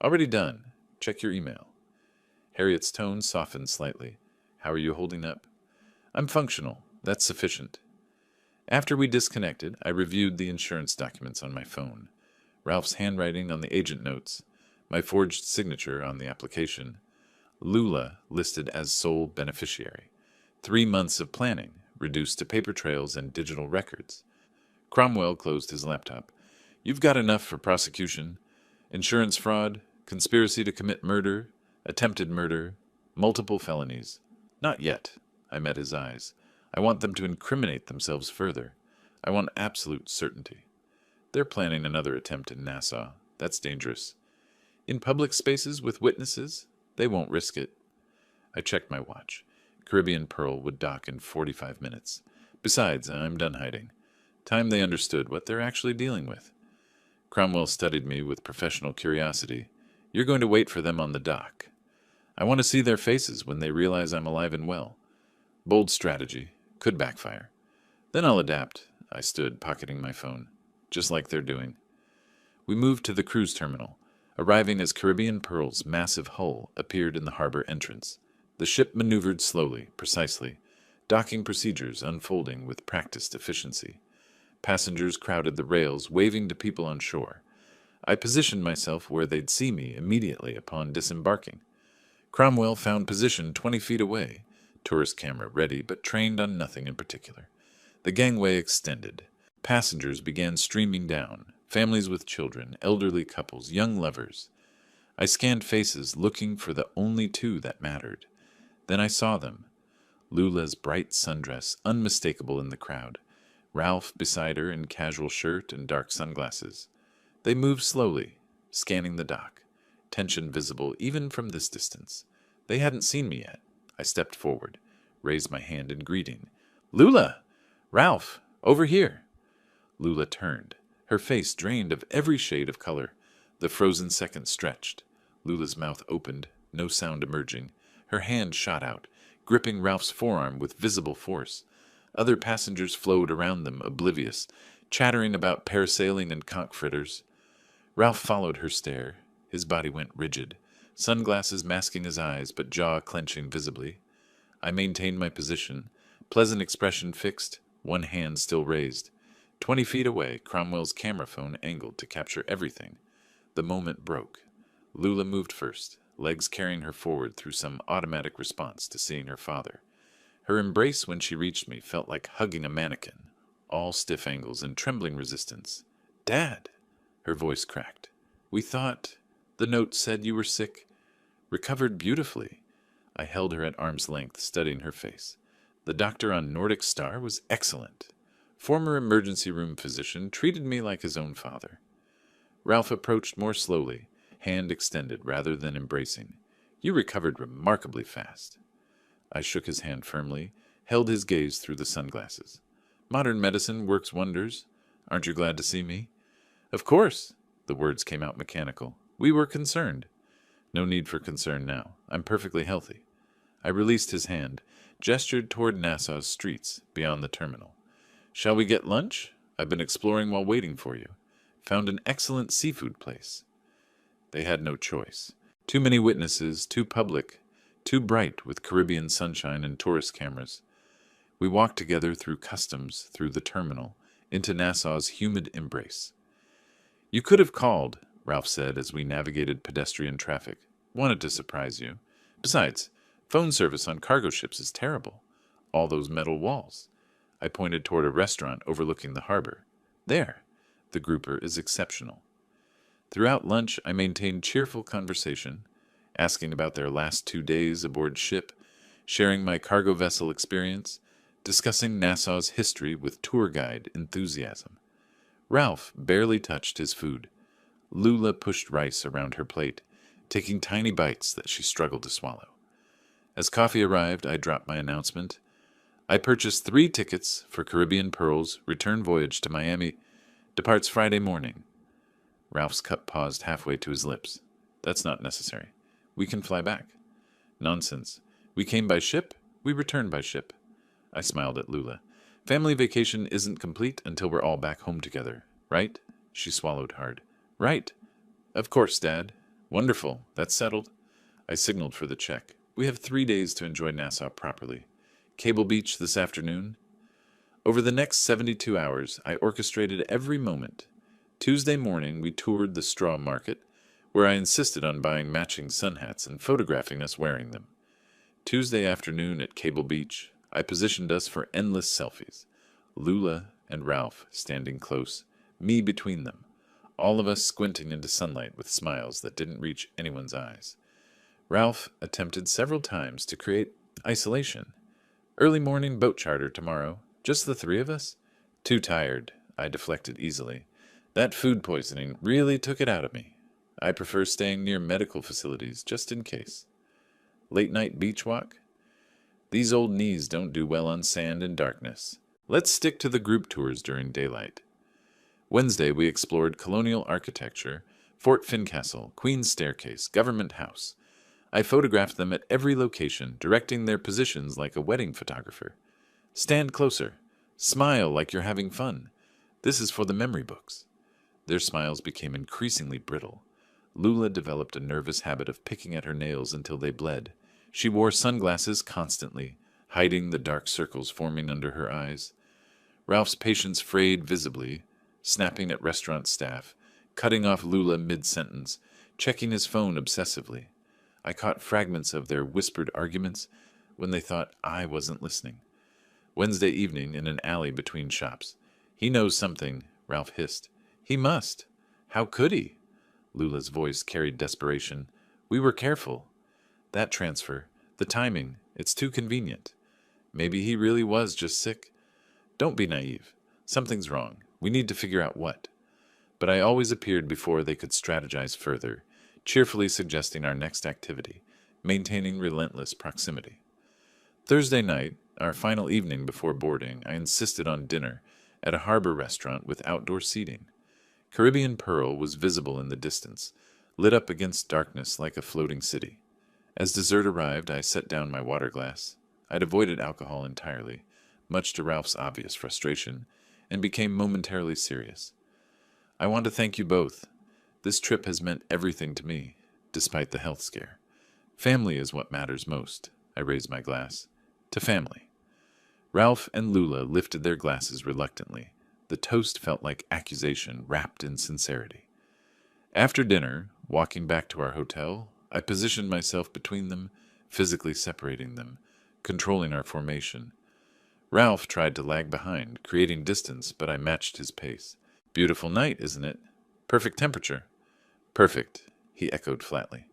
[SPEAKER 1] "Already done. Check your email." Harriet's tone softened slightly. "How are you holding up?" "I'm functional. That's sufficient." After we disconnected, I reviewed the insurance documents on my phone. Ralph's handwriting on the agent notes, my forged signature on the application. Lula listed as sole beneficiary. 3 months of planning, reduced to paper trails and digital records. Cromwell closed his laptop. "You've got enough for prosecution. Insurance fraud, conspiracy to commit murder, attempted murder, multiple felonies." "Not yet." I met his eyes. "I want them to incriminate themselves further. I want absolute certainty." "They're planning another attempt in Nassau. That's dangerous." "In public spaces with witnesses? They won't risk it." I checked my watch. Caribbean Pearl would dock in 45 minutes. Besides, I'm done hiding. Time they understood what they're actually dealing with. Cromwell studied me with professional curiosity. "You're going to wait for them on the dock." "I want to see their faces when they realize I'm alive and well." "Bold strategy. Could backfire." "Then I'll adapt." I stood, pocketing my phone. "Just like they're doing." We moved to the cruise terminal, arriving as Caribbean Pearl's massive hull appeared in the harbor entrance. The ship maneuvered slowly, precisely, docking procedures unfolding with practiced efficiency. Passengers crowded the rails, waving to people on shore. I positioned myself where they'd see me immediately upon disembarking. Cromwell found position 20 feet away, tourist camera ready but trained on nothing in particular. The gangway extended. Passengers began streaming down, families with children, elderly couples, young lovers. I scanned faces, looking for the only two that mattered. Then I saw them. Lula's bright sundress, unmistakable in the crowd. Ralph beside her in casual shirt and dark sunglasses. They moved slowly, scanning the dock, tension visible even from this distance. They hadn't seen me yet. I stepped forward, raised my hand in greeting. "Lula! Ralph! Over here!" Lula turned, her face drained of every shade of color. The frozen seconds stretched. Lula's mouth opened, no sound emerging. Her hand shot out, gripping Ralph's forearm with visible force. Other passengers flowed around them, oblivious, chattering about parasailing and conch fritters. Ralph followed her stare. His body went rigid, sunglasses masking his eyes, but jaw clenching visibly. I maintained my position, pleasant expression fixed, one hand still raised. 20 feet away, Cromwell's camera phone angled to capture everything. The moment broke. Lula moved first, legs carrying her forward through some automatic response to seeing her father. Her embrace when she reached me felt like hugging a mannequin, all stiff angles and trembling resistance. "Dad!" Her voice cracked. "We thought... The note said you were sick. Recovered beautifully." I held her at arm's length, studying her face. The doctor on Nordic Star was excellent. Former emergency room physician, treated me like his own father. Ralph approached more slowly, hand extended rather than embracing. "You recovered remarkably fast." I shook his hand firmly, held his gaze through the sunglasses. "Modern medicine works wonders. Aren't you glad to see me?" "Of course." The words came out mechanical. "We were concerned." "No need for concern now. I'm perfectly healthy." I released his hand, gestured toward Nassau's streets beyond the terminal. Shall we get lunch? I've been exploring while waiting for you. Found an excellent seafood place. They had no choice. Too many witnesses, too public, too bright with Caribbean sunshine and tourist cameras. We walked together through customs, through the terminal, into Nassau's humid embrace. You could have called, Ralph said as we navigated pedestrian traffic. Wanted to surprise you. Besides, phone service on cargo ships is terrible. All those metal walls. I pointed toward a restaurant overlooking the harbor. There. The grouper is exceptional. Throughout lunch, I maintained cheerful conversation, asking about their last 2 days aboard ship, sharing my cargo vessel experience, discussing Nassau's history with tour guide enthusiasm. Ralph barely touched his food. Lula pushed rice around her plate, taking tiny bites that she struggled to swallow. As coffee arrived, I dropped my announcement. I purchased 3 tickets for Caribbean Pearl's return voyage to Miami. Departs Friday morning. Ralph's cup paused halfway to his lips. That's not necessary. We can fly back. Nonsense. We came by ship, we return by ship. I smiled at Lula. Family vacation isn't complete until we're all back home together, right? She swallowed hard. Right. Of course, Dad. Wonderful. That's settled. I signaled for the check. We have 3 days to enjoy Nassau properly. Cable Beach this afternoon. Over the next 72 hours, I orchestrated every moment. Tuesday morning, we toured the straw market, where I insisted on buying matching sun hats and photographing us wearing them. Tuesday afternoon at Cable Beach, I positioned us for endless selfies. Lula and Ralph standing close, me between them, all of us squinting into sunlight with smiles that didn't reach anyone's eyes. Ralph attempted several times to create isolation. Early morning boat charter tomorrow, just the 3 of us? Too tired, I deflected easily. That food poisoning really took it out of me. I prefer staying near medical facilities, just in case. Late night beach walk? These old knees don't do well on sand and darkness. Let's stick to the group tours during daylight. Wednesday, we explored colonial architecture, Fort Fincastle, Queen's Staircase, Government House. I photographed them at every location, directing their positions like a wedding photographer. Stand closer. Smile like you're having fun. This is for the memory books. Their smiles became increasingly brittle. Lula developed a nervous habit of picking at her nails until they bled. She wore sunglasses constantly, hiding the dark circles forming under her eyes. Ralph's patience frayed visibly, snapping at restaurant staff, cutting off Lula mid-sentence, checking his phone obsessively. I caught fragments of their whispered arguments when they thought I wasn't listening. Wednesday evening in an alley between shops. He knows something, Ralph hissed. He must. How could he? Lula's voice carried desperation. We were careful. That transfer, the timing, it's too convenient. Maybe he really was just sick. Don't be naive. Something's wrong. We need to figure out what. But I always appeared before they could strategize further, cheerfully suggesting our next activity, maintaining relentless proximity. Thursday night, our final evening before boarding, I insisted on dinner at a harbor restaurant with outdoor seating. Caribbean Pearl was visible in the distance, lit up against darkness like a floating city. As dessert arrived, I set down my water glass. I'd avoided alcohol entirely, much to Ralph's obvious frustration, and became momentarily serious. I want to thank you both. This trip has meant everything to me, despite the health scare. Family is what matters most. I raised my glass. To family. Ralph and Lula lifted their glasses reluctantly. The toast felt like accusation wrapped in sincerity. After dinner, walking back to our hotel, I positioned myself between them, physically separating them, controlling our formation. Ralph tried to lag behind, creating distance, but I matched his pace. Beautiful night, isn't it? Perfect temperature. Perfect, he echoed flatly.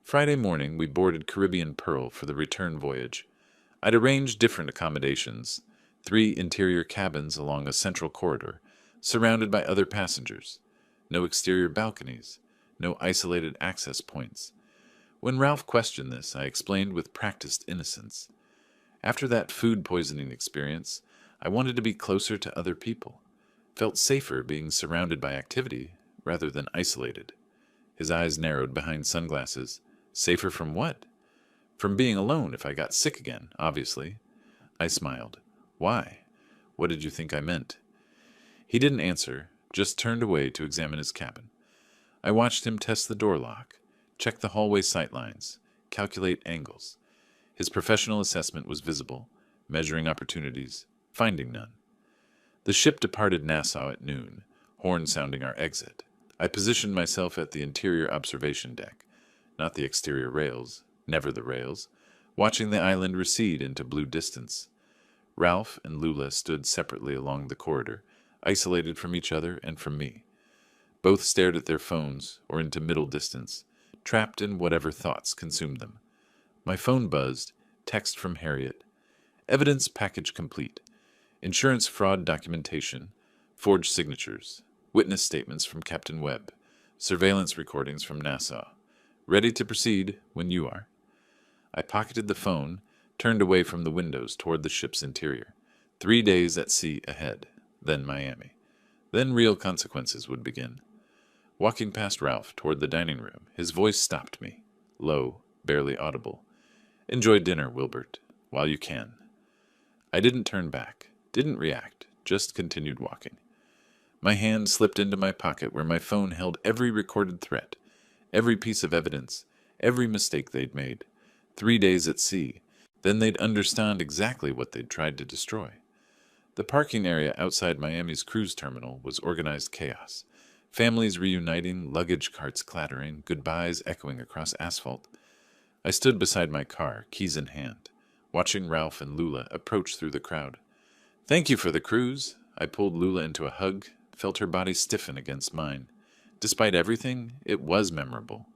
[SPEAKER 1] Friday morning, we boarded Caribbean Pearl for the return voyage. I'd arranged different accommodations, 3 interior cabins along a central corridor, surrounded by other passengers. No exterior balconies, no isolated access points. When Ralph questioned this, I explained with practiced innocence. After that food poisoning experience, I wanted to be closer to other people. Felt safer being surrounded by activity rather than isolated. His eyes narrowed behind sunglasses. Safer from what? From being alone if I got sick again, obviously. I smiled. Why? What did you think I meant? He didn't answer, just turned away to examine his cabin. I watched him test the door lock, check the hallway sightlines, calculate angles. His professional assessment was visible, measuring opportunities, finding none. The ship departed Nassau at noon, horn sounding our exit. I positioned myself at the interior observation deck, not the exterior rails, never the rails, watching the island recede into blue distance. Ralph and Lula stood separately along the corridor, isolated from each other and from me. Both stared at their phones or into middle distance, trapped in whatever thoughts consumed them. My phone buzzed, text from Harriet. Evidence package complete. Insurance fraud documentation, forged signatures, witness statements from Captain Webb, surveillance recordings from Nassau. Ready to proceed when you are. I pocketed the phone, turned away from the windows toward the ship's interior. 3 days at sea ahead, then Miami. Then real consequences would begin. Walking past Ralph toward the dining room, his voice stopped me, low, barely audible. Enjoy dinner, Wilbert, while you can. I didn't turn back, didn't react, just continued walking. My hand slipped into my pocket where my phone held every recorded threat, every piece of evidence, every mistake they'd made. 3 days at sea, then they'd understand exactly what they'd tried to destroy. The parking area outside Miami's cruise terminal was organized chaos. Families reuniting, luggage carts clattering, goodbyes echoing across asphalt. I stood beside my car, keys in hand, watching Ralph and Lula approach through the crowd. Thank you for the cruise. I pulled Lula into a hug, felt her body stiffen against mine. Despite everything, it was memorable.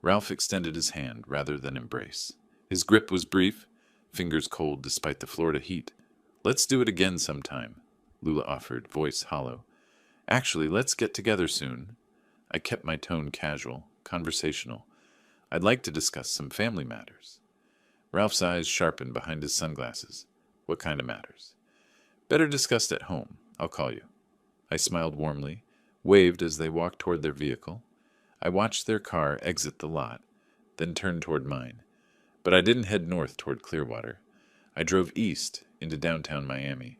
[SPEAKER 1] Ralph extended his hand rather than embrace. His grip was brief, fingers cold despite the Florida heat. Let's do it again sometime, Lula offered, voice hollow. Actually, let's get together soon. I kept my tone casual, conversational. I'd like to discuss some family matters. Ralph's eyes sharpened behind his sunglasses. What kind of matters? Better discussed at home. I'll call you. I smiled warmly, waved as they walked toward their vehicle. I watched their car exit the lot, then turned toward mine. But I didn't head north toward Clearwater. I drove east into downtown Miami.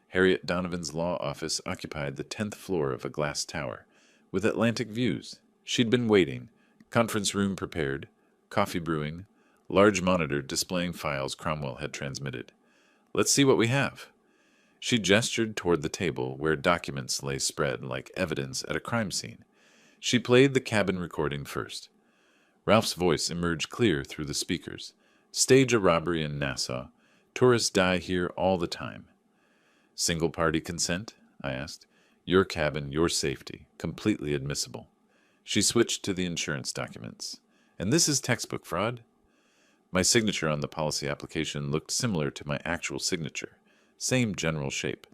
[SPEAKER 1] Harriet Donovan's law office occupied the 10th floor of a glass tower, with Atlantic views. She'd been waiting, conference room prepared, coffee brewing, large monitor displaying files Cromwell had transmitted. Let's see what we have. She gestured toward the table where documents lay spread like evidence at a crime scene. She played the cabin recording first. Ralph's voice emerged clear through the speakers. Stage a robbery in Nassau. Tourists die here all the time. Single-party consent? I asked. Your cabin, your safety. Completely admissible. She switched to the insurance documents. And this is textbook fraud? My signature on the policy application looked similar to my actual signature. Same general shape.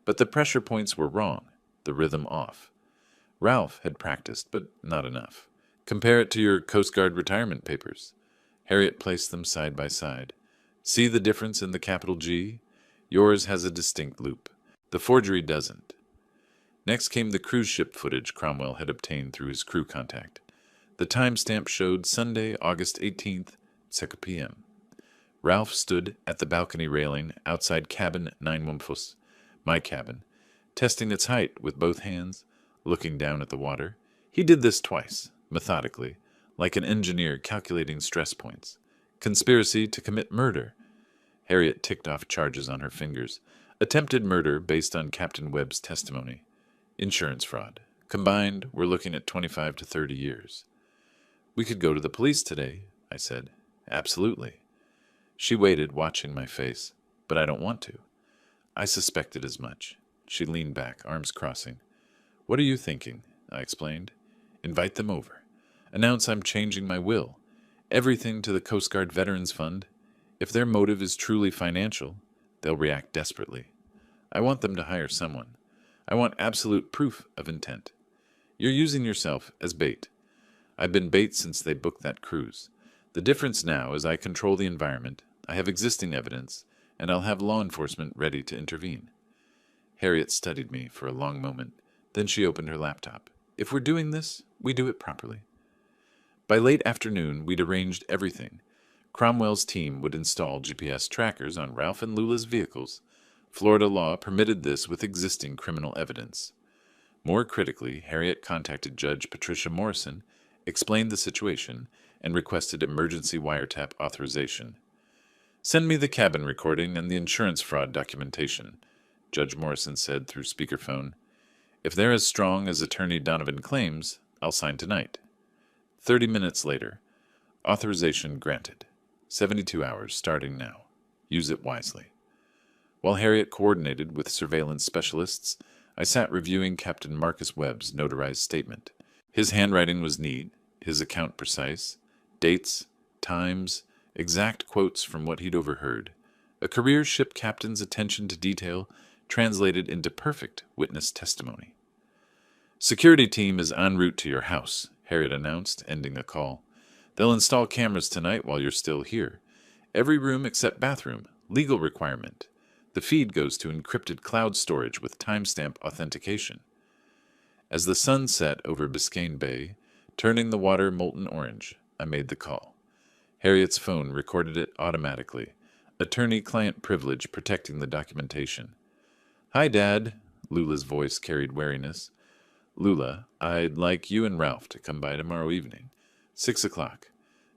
[SPEAKER 1] But the pressure points were wrong, the rhythm off. Ralph had practiced, but not enough. Compare it to your Coast Guard retirement papers. Harriet placed them side by side. See the difference in the capital G? Yours has a distinct loop. The forgery doesn't. Next came the cruise ship footage Cromwell had obtained through his crew contact. The timestamp showed Sunday, August 18th, 6 p.m. Ralph stood at the balcony railing outside cabin 914, my cabin, testing its height with both hands, looking down at the water. He did this twice, methodically, like an engineer calculating stress points. Conspiracy to commit murder. Harriet ticked off charges on her fingers. Attempted murder based on Captain Webb's testimony. Insurance fraud. Combined, we're looking at 25 to 30 years. We could go to the police today, I said. Absolutely. She waited, watching my face. But I don't want to. I suspected as much. She leaned back, arms crossing. What are you thinking? I explained. Invite them over. Announce I'm changing my will. Everything to the Coast Guard Veterans Fund. If their motive is truly financial, they'll react desperately. I want them to hire someone. I want absolute proof of intent. You're using yourself as bait. I've been bait since they booked that cruise. The difference now is I control the environment, I have existing evidence, and I'll have law enforcement ready to intervene. Harriet studied me for a long moment. Then she opened her laptop. If we're doing this, we do it properly. By late afternoon, we'd arranged everything. Cromwell's team would install GPS trackers on Ralph and Lula's vehicles. Florida law permitted this with existing criminal evidence. More critically, Harriet contacted Judge Patricia Morrison, explained the situation, and requested emergency wiretap authorization. "Send me the cabin recording and the insurance fraud documentation," Judge Morrison said through speakerphone. "If they're as strong as Attorney Donovan claims, I'll sign tonight." 30 minutes later, authorization granted. 72 hours starting now. Use it wisely. While Harriet coordinated with surveillance specialists, I sat reviewing Captain Marcus Webb's notarized statement. His handwriting was neat, his account precise, dates, times, exact quotes from what he'd overheard. A career ship captain's attention to detail translated into perfect witness testimony. "Security team is en route to your house," Harriet announced, ending a call. "They'll install cameras tonight while you're still here. Every room except bathroom. Legal requirement. The feed goes to encrypted cloud storage with timestamp authentication." As the sun set over Biscayne Bay, turning the water molten orange, I made the call. Harriet's phone recorded it automatically, attorney-client privilege protecting the documentation. "Hi, Dad," Lula's voice carried wariness. "Lula, I'd like you and Ralph to come by tomorrow evening, 6 o'clock.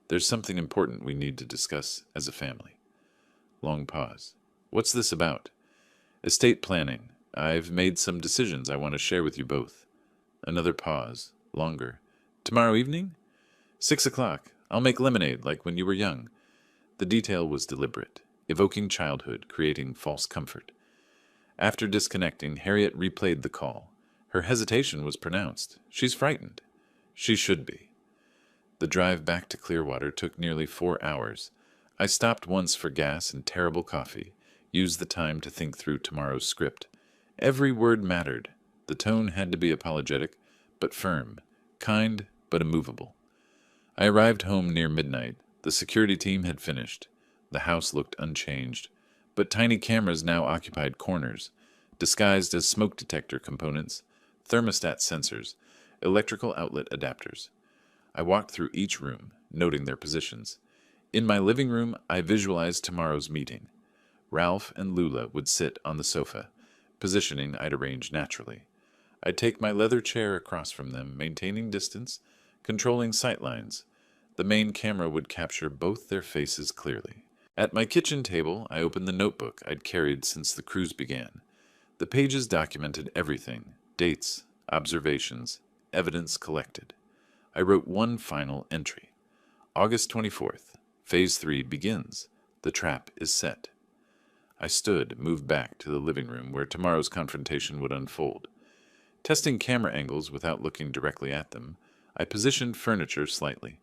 [SPEAKER 1] There's something important we need to discuss as a family." Long pause. "What's this about?" "Estate planning. I've made some decisions I want to share with you both." Another pause. Longer. "Tomorrow evening?" 6 o'clock. I'll make lemonade like when you were young." The detail was deliberate, evoking childhood, creating false comfort. After disconnecting, Harriet replayed the call. Her hesitation was pronounced. "She's frightened." She should be. The drive back to Clearwater took nearly 4 hours. I stopped once for gas and terrible coffee, used the time to think through tomorrow's script. Every word mattered. The tone had to be apologetic, but firm, kind, but immovable. I arrived home near midnight. The security team had finished. The house looked unchanged, but tiny cameras now occupied corners, disguised as smoke detector components, thermostat sensors, electrical outlet adapters. I walked through each room, noting their positions. In my living room, I visualized tomorrow's meeting. Ralph and Lula would sit on the sofa, positioning I'd arrange naturally. I'd take my leather chair across from them, maintaining distance, controlling sightlines. The main camera would capture both their faces clearly. At my kitchen table, I opened the notebook I'd carried since the cruise began. The pages documented everything: dates, observations, evidence collected. I wrote one final entry. August 24th. Phase 3 begins. The trap is set. I stood, moved back to the living room where tomorrow's confrontation would unfold. Testing camera angles without looking directly at them, I positioned furniture slightly.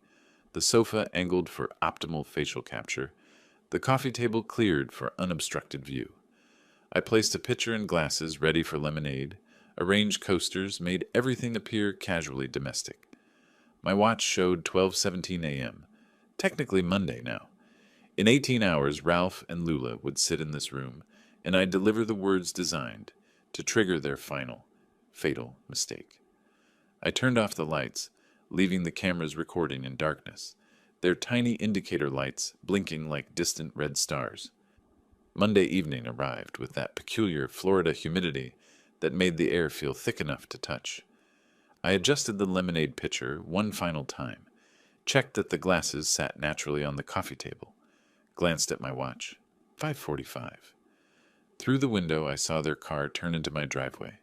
[SPEAKER 1] The sofa angled for optimal facial capture, the coffee table cleared for unobstructed view. I placed a pitcher and glasses ready for lemonade, arranged coasters, made everything appear casually domestic. My watch showed 12:17 a.m., technically Monday now. In 18 hours, Ralph and Lula would sit in this room, and I'd deliver the words designed to trigger their final, fatal mistake. I turned off the lights, leaving the cameras recording in darkness, their tiny indicator lights blinking like distant red stars. Monday evening arrived with that peculiar Florida humidity that made the air feel thick enough to touch. I adjusted the lemonade pitcher one final time, checked that the glasses sat naturally on the coffee table, glanced at my watch. 5:45. Through the window, I saw their car turn into my driveway.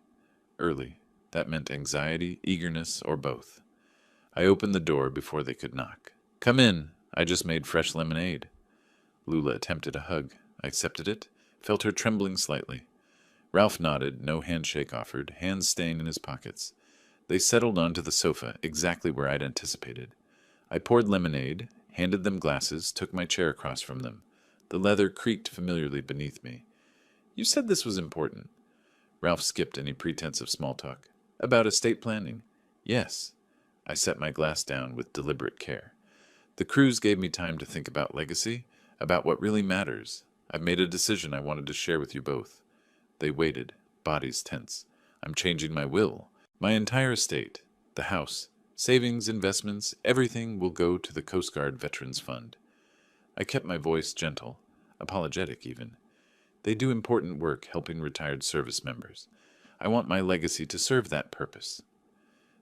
[SPEAKER 1] Early. That meant anxiety, eagerness, or both. I opened the door before they could knock. "Come in. I just made fresh lemonade." Lula attempted a hug. I accepted it, felt her trembling slightly. Ralph nodded, no handshake offered, hands staying in his pockets. They settled onto the sofa, exactly where I'd anticipated. I poured lemonade, handed them glasses, took my chair across from them. The leather creaked familiarly beneath me. "You said this was important." Ralph skipped any pretense of small talk. "About estate planning?" "Yes." I set my glass down with deliberate care. "The cruise gave me time to think about legacy, about what really matters. I've made a decision I wanted to share with you both." They waited, bodies tense. "I'm changing my will. My entire estate, the house, savings, investments, everything will go to the Coast Guard Veterans Fund." I kept my voice gentle, apologetic even. They do important work helping retired service members. I want my legacy to serve that purpose.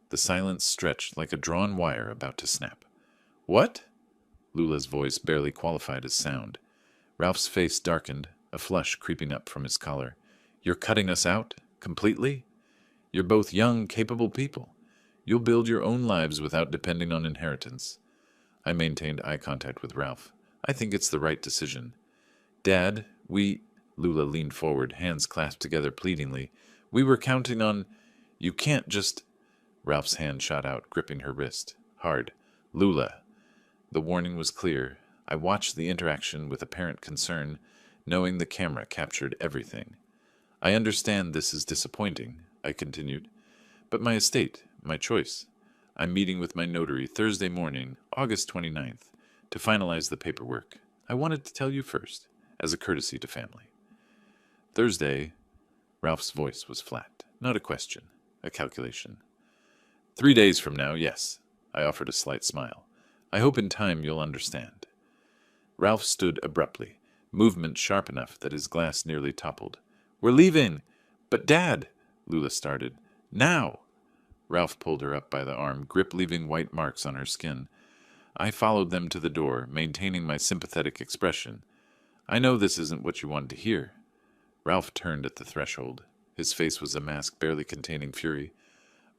[SPEAKER 1] The silence stretched like a drawn wire about to snap. What? Lula's voice barely qualified as sound. Ralph's face darkened, a flush creeping up from his collar. You're cutting us out? Completely? You're both young, capable people. You'll build your own lives without depending on inheritance. I maintained eye contact with Ralph. I think it's the right decision. Dad, Lula leaned forward, hands clasped together pleadingly. We were counting on... You can't just... Ralph's hand shot out, gripping her wrist. Hard. Lula. The warning was clear. I watched the interaction with apparent concern, knowing the camera captured everything. I understand this is disappointing, I continued. But my estate, my choice. I'm meeting with my notary Thursday morning, August 29th, to finalize the paperwork. I wanted to tell you first, as a courtesy to family. Thursday, Ralph's voice was flat. Not a question, a calculation. 3 days from now, yes. I offered a slight smile. I hope in time you'll understand. Ralph stood abruptly, movement sharp enough that his glass nearly toppled. We're leaving! But Dad! Lula started. Now! Ralph pulled her up by the arm, grip leaving white marks on her skin. I followed them to the door, maintaining my sympathetic expression. I know this isn't what you wanted to hear. Ralph turned at the threshold. His face was a mask barely containing fury.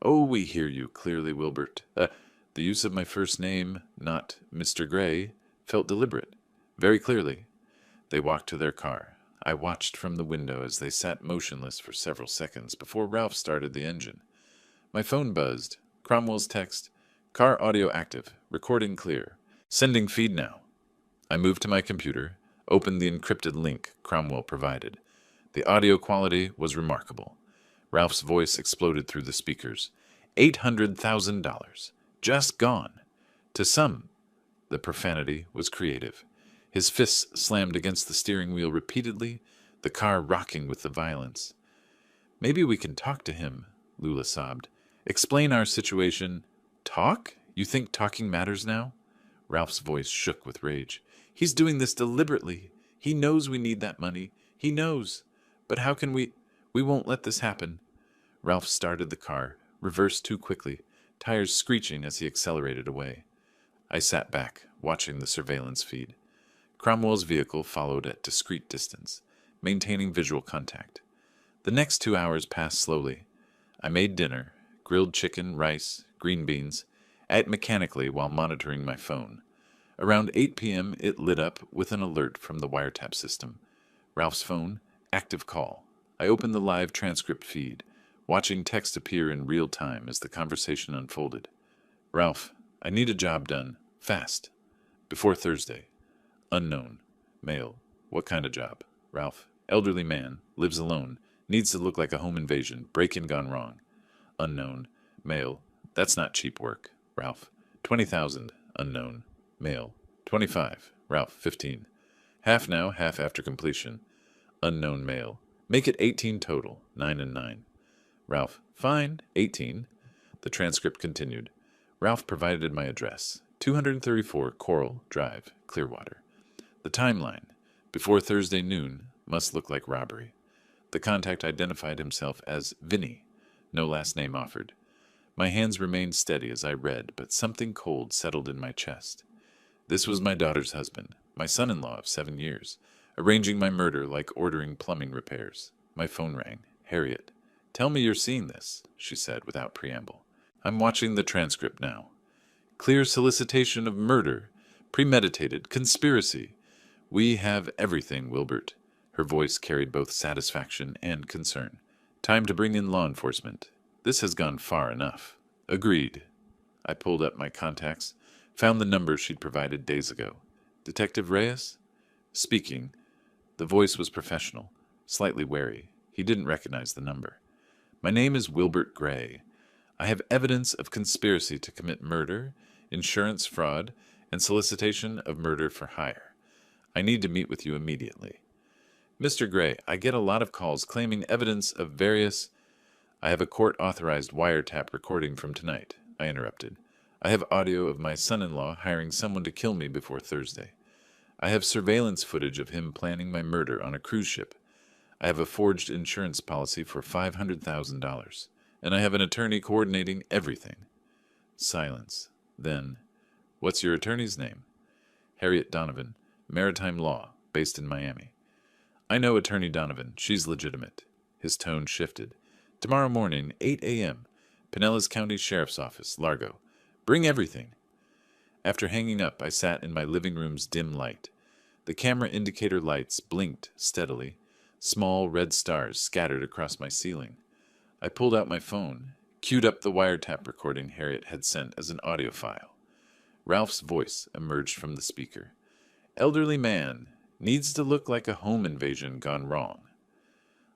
[SPEAKER 1] Oh, we hear you clearly, Wilbert. The use of my first name, not Mr. Gray, felt deliberate. Very clearly. They walked to their car. I watched from the window as they sat motionless for several seconds before Ralph started the engine. My phone buzzed. Cromwell's text. Car audio active. Recording clear. Sending feed now. I moved to my computer, opened the encrypted link Cromwell provided. The audio quality was remarkable. Ralph's voice exploded through the speakers. $800,000. Just gone. To some, the profanity was creative. His fists slammed against the steering wheel repeatedly, the car rocking with the violence. Maybe we can talk to him, Lula sobbed. Explain our situation. Talk? You think talking matters now? Ralph's voice shook with rage. He's doing this deliberately. He knows we need that money. He knows. But how can we... We won't let this happen. Ralph started the car, reversed too quickly, tires screeching as he accelerated away. I sat back, watching the surveillance feed. Cromwell's vehicle followed at discreet distance, maintaining visual contact. The next 2 hours passed slowly. I made dinner, grilled chicken, rice, green beans, ate mechanically while monitoring my phone. Around 8 p.m., it lit up with an alert from the wiretap system. Ralph's phone, active call. I opened the live transcript feed, watching text appear in real time as the conversation unfolded. Ralph, I need a job done. Fast. Before Thursday. Unknown. Male. What kind of job? Ralph. Elderly man. Lives alone. Needs to look like a home invasion. Break-in gone wrong. Unknown. Male. That's not cheap work. Ralph. 20,000. Unknown. Male. 25. Ralph. 15. Half now, half after completion. Unknown male. Make it 18 total. 9 and 9. Ralph. Fine. 18. The transcript continued. Ralph provided my address. 234 Coral Drive, Clearwater. The timeline. Before Thursday noon. Must look like robbery. The contact identified himself as Vinny. No last name offered. My hands remained steady as I read, but something cold settled in my chest. This was my daughter's husband, my son-in-law of 7 years, arranging my murder like ordering plumbing repairs. My phone rang. Harriet. Tell me you're seeing this, she said without preamble. I'm watching the transcript now. Clear solicitation of murder. Premeditated. Conspiracy. We have everything, Wilbert. Her voice carried both satisfaction and concern. Time to bring in law enforcement. This has gone far enough. Agreed. I pulled up my contacts, found the number she'd provided days ago. Detective Reyes? Speaking. The voice was professional, slightly wary. He didn't recognize the number. My name is Wilbert Gray. I have evidence of conspiracy to commit murder, insurance fraud, and solicitation of murder for hire. I need to meet with you immediately. Mr. Gray, I get a lot of calls claiming evidence of various... I have a court-authorized wiretap recording from tonight, I interrupted. I have audio of my son-in-law hiring someone to kill me before Thursday. I have surveillance footage of him planning my murder on a cruise ship. I have a forged insurance policy for $500,000, and I have an attorney coordinating everything. Silence. Then, what's your attorney's name? Harriet Donovan, Maritime Law, based in Miami. I know Attorney Donovan. She's legitimate. His tone shifted. Tomorrow morning, 8 a.m., Pinellas County Sheriff's Office, Largo. Bring everything. After hanging up, I sat in my living room's dim light. The camera indicator lights blinked steadily. Small red stars scattered across my ceiling. I pulled out my phone, queued up the wiretap recording Harriet had sent as an audio file. Ralph's voice emerged from the speaker. Elderly man, needs to look like a home invasion gone wrong.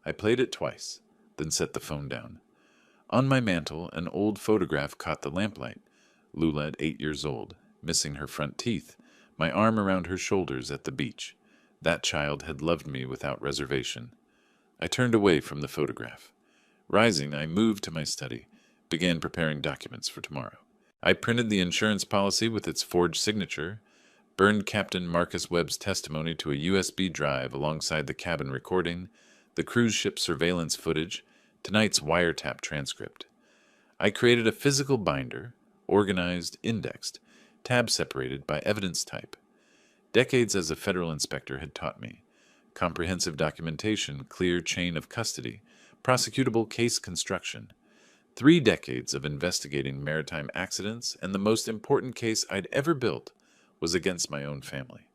[SPEAKER 1] I played it twice, then set the phone down. On my mantel, an old photograph caught the lamplight. Lula, 8 years old, missing her front teeth, my arm around her shoulders at the beach. That child had loved me without reservation. I turned away from the photograph. Rising, I moved to my study, began preparing documents for tomorrow. I printed the insurance policy with its forged signature, burned Captain Marcus Webb's testimony to a USB drive alongside the cabin recording, the cruise ship surveillance footage, tonight's wiretap transcript. I created a physical binder, organized, indexed, tab-separated by evidence type. Decades as a federal inspector had taught me. Comprehensive documentation, clear chain of custody, prosecutable case construction. 3 decades of investigating maritime accidents, and the most important case I'd ever built was against my own family.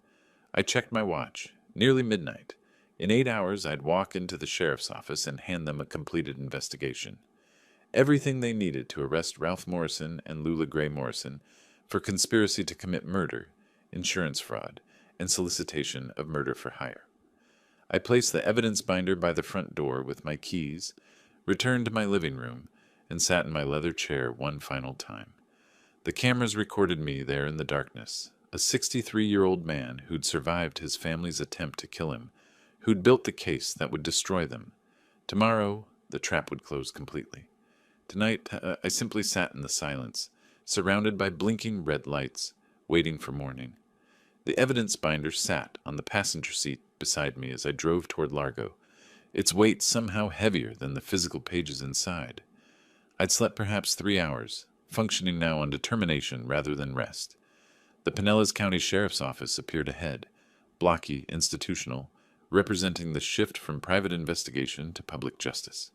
[SPEAKER 1] I checked my watch. Nearly midnight. In 8 hours, I'd walk into the sheriff's office and hand them a completed investigation. Everything they needed to arrest Ralph Morrison and Lula Gray Morrison for conspiracy to commit murder, insurance fraud, and solicitation of murder for hire. I placed the evidence binder by the front door with my keys, returned to my living room, and sat in my leather chair one final time. The cameras recorded me there in the darkness, a 63-year-old man who'd survived his family's attempt to kill him, who'd built the case that would destroy them. Tomorrow, the trap would close completely. Tonight, I simply sat in the silence, surrounded by blinking red lights, waiting for morning. The evidence binder sat on the passenger seat beside me as I drove toward Largo, its weight somehow heavier than the physical pages inside. I'd slept perhaps 3 hours, functioning now on determination rather than rest. The Pinellas County Sheriff's Office appeared ahead, blocky, institutional, representing the shift from private investigation to public justice.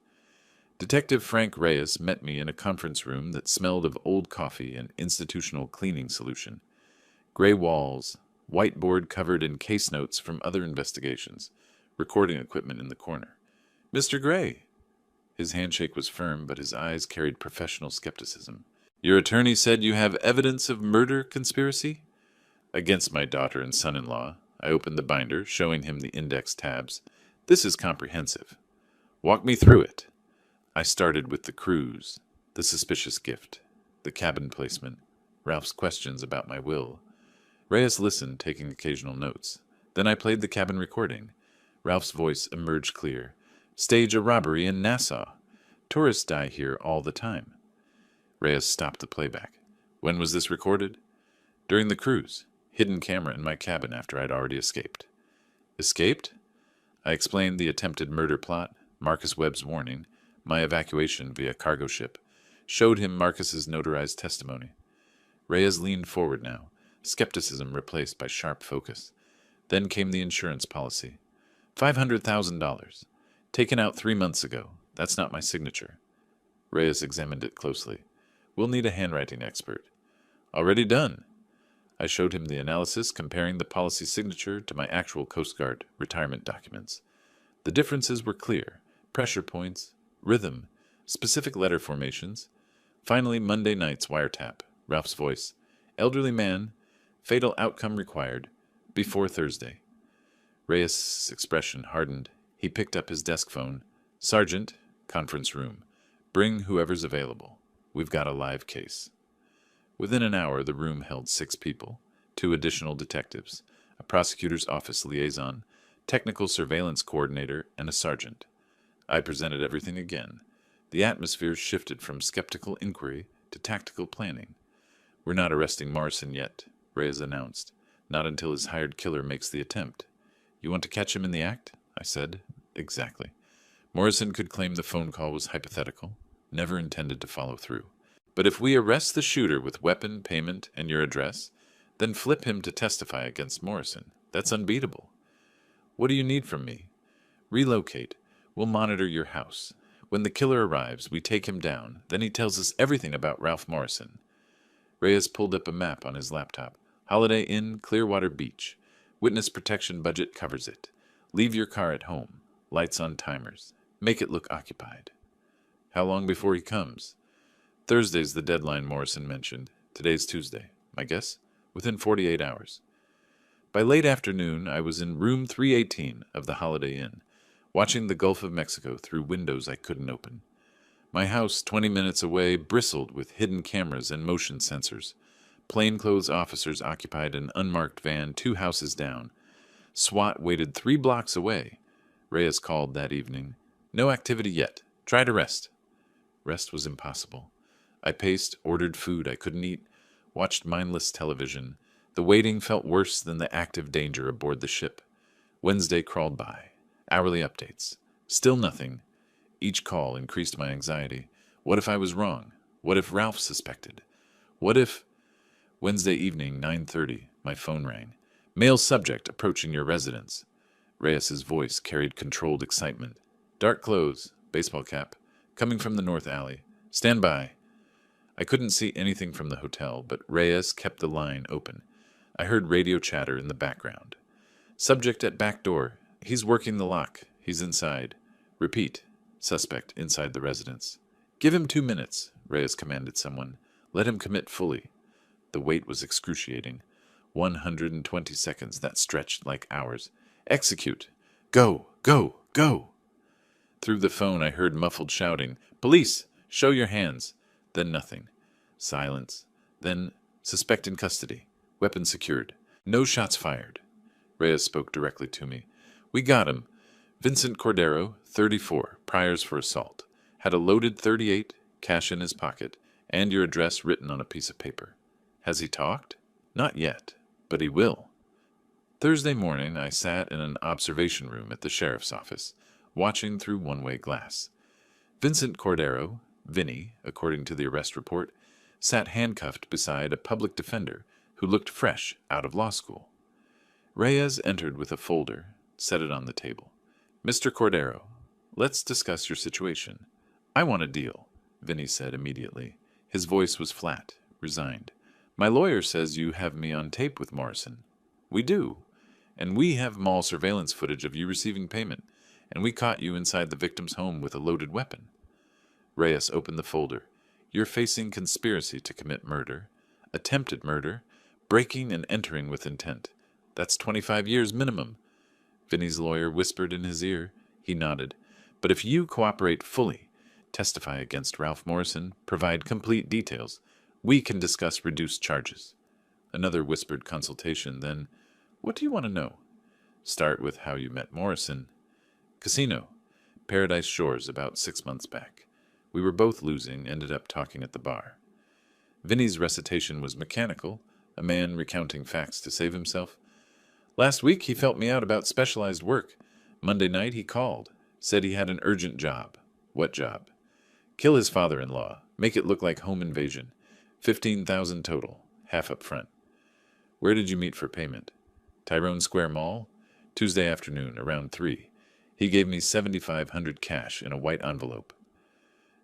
[SPEAKER 1] Detective Frank Reyes met me in a conference room that smelled of old coffee and institutional cleaning solution. Gray walls, whiteboard covered in case notes from other investigations, recording equipment in the corner. Mr. Gray. His handshake was firm, but his eyes carried professional skepticism. Your attorney said you have evidence of murder conspiracy? Against my daughter and son-in-law. I opened the binder, showing him the index tabs. This is comprehensive. Walk me through it. I started with the cruise, the suspicious gift, the cabin placement, Ralph's questions about my will. Reyes listened, taking occasional notes. Then I played the cabin recording. Ralph's voice emerged clear. Stage a robbery in Nassau. Tourists die here all the time. Reyes stopped the playback. When was this recorded? During the cruise. Hidden camera in my cabin after I'd already escaped. Escaped? I explained the attempted murder plot, Marcus Webb's warning, my evacuation via cargo ship, showed him Marcus's notarized testimony. Reyes leaned forward now, skepticism replaced by sharp focus. Then came the insurance policy. $500,000. Taken out 3 months ago. That's not my signature. Reyes examined it closely. We'll need a handwriting expert. Already done. I showed him the analysis comparing the policy signature to my actual Coast Guard retirement documents. The differences were clear. Pressure points, rhythm, specific letter formations. Finally, Monday night's wiretap. Ralph's voice. Elderly man. Fatal outcome required. Before Thursday. Reyes' expression hardened. He picked up his desk phone. Sergeant, conference room. Bring whoever's available. We've got a live case. Within an hour, the room held 6 people, 2 additional detectives, a prosecutor's office liaison, technical surveillance coordinator, and a sergeant. I presented everything again. The atmosphere shifted from skeptical inquiry to tactical planning. We're not arresting Morrison yet, Reyes announced. Not until his hired killer makes the attempt. You want to catch him in the act? I said. Exactly. Morrison could claim the phone call was hypothetical, never intended to follow through. But if we arrest the shooter with weapon, payment, and your address, then flip him to testify against Morrison. That's unbeatable. What do you need from me? Relocate. We'll monitor your house. When the killer arrives, we take him down. Then he tells us everything about Ralph Morrison. Reyes pulled up a map on his laptop. Holiday Inn, Clearwater Beach. Witness protection budget covers it. Leave your car at home. Lights on timers. Make it look occupied. How long before he comes? Thursday's the deadline Morrison mentioned. Today's Tuesday. My guess? Within 48 hours. By late afternoon, I was in room 318 of the Holiday Inn, watching the Gulf of Mexico through windows I couldn't open. My house, 20 minutes away, bristled with hidden cameras and motion sensors. Plainclothes officers occupied an unmarked van 2 houses down. SWAT waited 3 blocks away. Reyes called that evening. No activity yet. Try to rest. Rest was impossible. I paced, ordered food I couldn't eat, watched mindless television. The waiting felt worse than the active danger aboard the ship. Wednesday crawled by. Hourly updates. Still nothing. Each call increased my anxiety. What if I was wrong? What if Ralph suspected? What if... Wednesday evening, 9:30, my phone rang. Male subject approaching your residence. Reyes's voice carried controlled excitement. Dark clothes, baseball cap, coming from the north alley. Stand by. I couldn't see anything from the hotel, but Reyes kept the line open. I heard radio chatter in the background. Subject at back door. He's working the lock. He's inside. Repeat. Suspect inside the residence. Give him 2 minutes, Reyes commanded someone. Let him commit fully. The wait was excruciating. 120 seconds that stretched like hours. Execute. Go, go, go. Through the phone I heard muffled shouting. Police! Show your hands. Then nothing. Silence. Then suspect in custody. Weapon secured. No shots fired. Reyes spoke directly to me. We got him. Vincent Cordero, 34, priors for assault. Had a loaded .38, cash in his pocket, and your address written on a piece of paper. Has he talked? Not yet, but he will. Thursday morning, I sat in an observation room at the sheriff's office, watching through one-way glass. Vincent Cordero, Vinny, according to the arrest report, sat handcuffed beside a public defender who looked fresh out of law school. Reyes entered with a folder, set it on the table. Mr. Cordero, let's discuss your situation. I want a deal, Vinny said immediately. His voice was flat, resigned. My lawyer says you have me on tape with Morrison. We do. And we have mall surveillance footage of you receiving payment, and we caught you inside the victim's home with a loaded weapon. Reyes opened the folder. You're facing conspiracy to commit murder, attempted murder, breaking and entering with intent. That's 25 years minimum. Vinny's lawyer whispered in his ear. He nodded. But if you cooperate fully, testify against Ralph Morrison, provide complete details, we can discuss reduced charges. Another whispered consultation, then, what do you want to know? Start with how you met Morrison. Casino. Paradise Shores about 6 months back. We were both losing, ended up talking at the bar. Vinny's recitation was mechanical, a man recounting facts to save himself. Last week he felt me out about specialized work. Monday night he called, said he had an urgent job. What job? Kill his father-in-law, make it look like home invasion. 15,000 total, half up front. Where did you meet for payment? Tyrone Square Mall? Tuesday afternoon, around 3. He gave me $7,500 cash in a white envelope.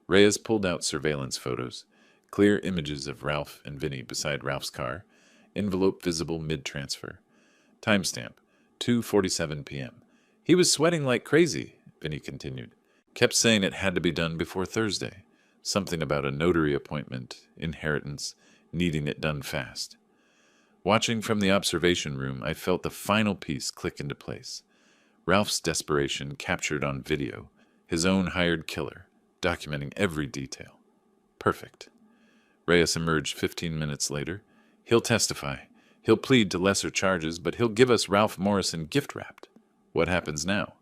[SPEAKER 1] Reyes pulled out surveillance photos, clear images of Ralph and Vinny beside Ralph's car, envelope visible mid-transfer. Timestamp, 2:47 p.m. He was sweating like crazy, Vinny continued. Kept saying it had to be done before Thursday. Something about a notary appointment, inheritance, needing it done fast. Watching from the observation room, I felt the final piece click into place. Ralph's desperation captured on video, his own hired killer, documenting every detail. Perfect. Reyes emerged 15 minutes later. He'll testify. He'll plead to lesser charges, but he'll give us Ralph Morrison gift-wrapped. What happens now?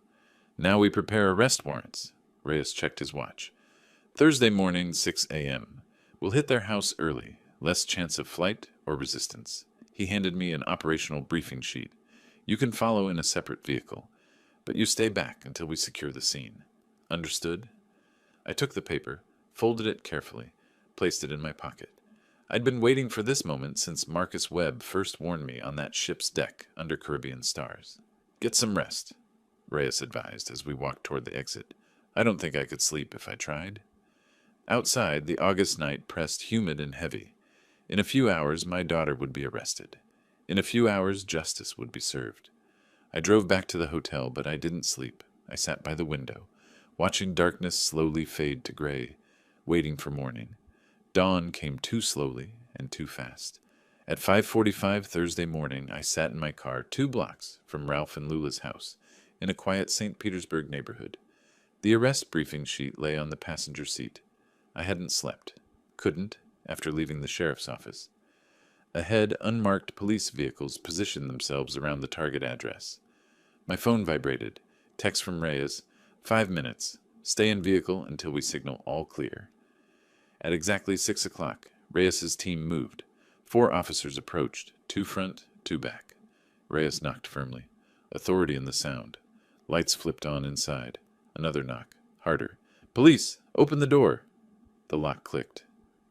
[SPEAKER 1] Now we prepare arrest warrants. Reyes checked his watch. Thursday morning, 6 a.m. We'll hit their house early. Less chance of flight or resistance. He handed me an operational briefing sheet. You can follow in a separate vehicle, but you stay back until we secure the scene. Understood? I took the paper, folded it carefully, placed it in my pocket. I'd been waiting for this moment since Marcus Webb first warned me on that ship's deck under Caribbean stars. Get some rest, Reyes advised as we walked toward the exit. I don't think I could sleep if I tried. Outside, the August night pressed humid and heavy. In a few hours, my daughter would be arrested. In a few hours, justice would be served. I drove back to the hotel, but I didn't sleep. I sat by the window, watching darkness slowly fade to gray, waiting for morning. Dawn came too slowly and too fast. At 5:45 Thursday morning, I sat in my car 2 blocks from Ralph and Lula's house in a quiet St. Petersburg neighborhood. The arrest briefing sheet lay on the passenger seat. I hadn't slept. Couldn't, after leaving the sheriff's office. Ahead, unmarked police vehicles positioned themselves around the target address. My phone vibrated. Text from Reyes. 5 minutes. Stay in vehicle until we signal all clear. At exactly 6 o'clock, Reyes's team moved. 4 officers approached, 2 front, 2 back. Reyes knocked firmly. Authority in the sound. Lights flipped on inside. Another knock. Harder. Police! Open the door! The lock clicked.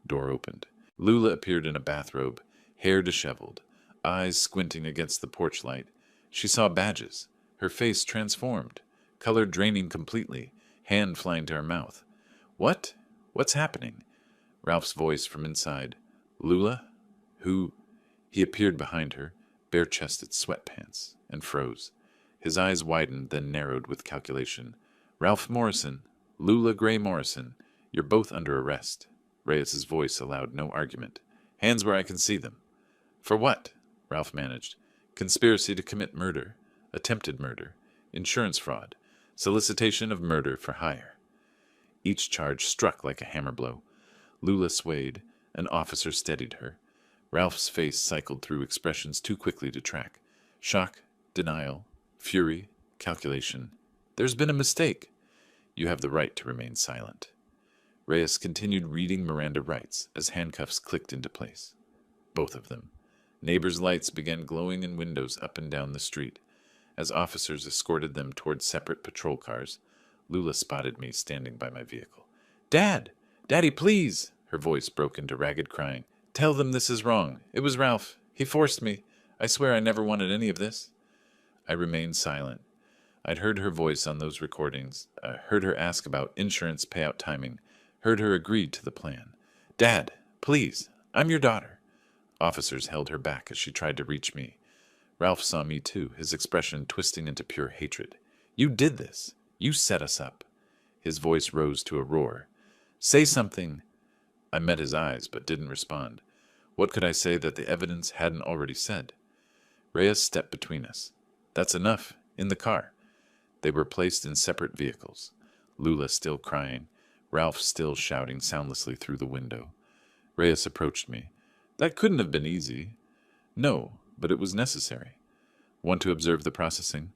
[SPEAKER 1] Door opened. Lula appeared in a bathrobe, hair disheveled, eyes squinting against the porch light. She saw badges. Her face transformed, color draining completely, hand flying to her mouth. What? What's happening? Ralph's voice from inside. Lula? Who? He appeared behind her, bare-chested sweatpants, and froze. His eyes widened, then narrowed with calculation. Ralph Morrison, Lula Gray Morrison, you're both under arrest. Reyes's voice allowed no argument. Hands where I can see them. For what? Ralph managed. Conspiracy to commit murder, attempted murder, insurance fraud, solicitation of murder for hire. Each charge struck like a hammer blow. Lula swayed. An officer steadied her. Ralph's face cycled through expressions too quickly to track. Shock, denial, fury, calculation. There's been a mistake. You have the right to remain silent. Reyes continued reading Miranda rights as handcuffs clicked into place. Both of them. Neighbors' lights began glowing in windows up and down the street. As officers escorted them toward separate patrol cars, Lula spotted me standing by my vehicle. Dad! Daddy, please! Her voice broke into ragged crying. Tell them this is wrong. It was Ralph. He forced me. I swear I never wanted any of this. I remained silent. I'd heard her voice on those recordings, heard her ask about insurance payout timing, heard her agree to the plan. Dad, please, I'm your daughter. Officers held her back as she tried to reach me. Ralph saw me too, his expression twisting into pure hatred. You did this. You set us up. His voice rose to a roar. Say something. I met his eyes, but didn't respond. What could I say that the evidence hadn't already said? Reyes stepped between us. That's enough. In the car. They were placed in separate vehicles. Lula still crying, Ralph still shouting soundlessly through the window. Reyes approached me. That couldn't have been easy. No, but it was necessary. Want to observe the processing?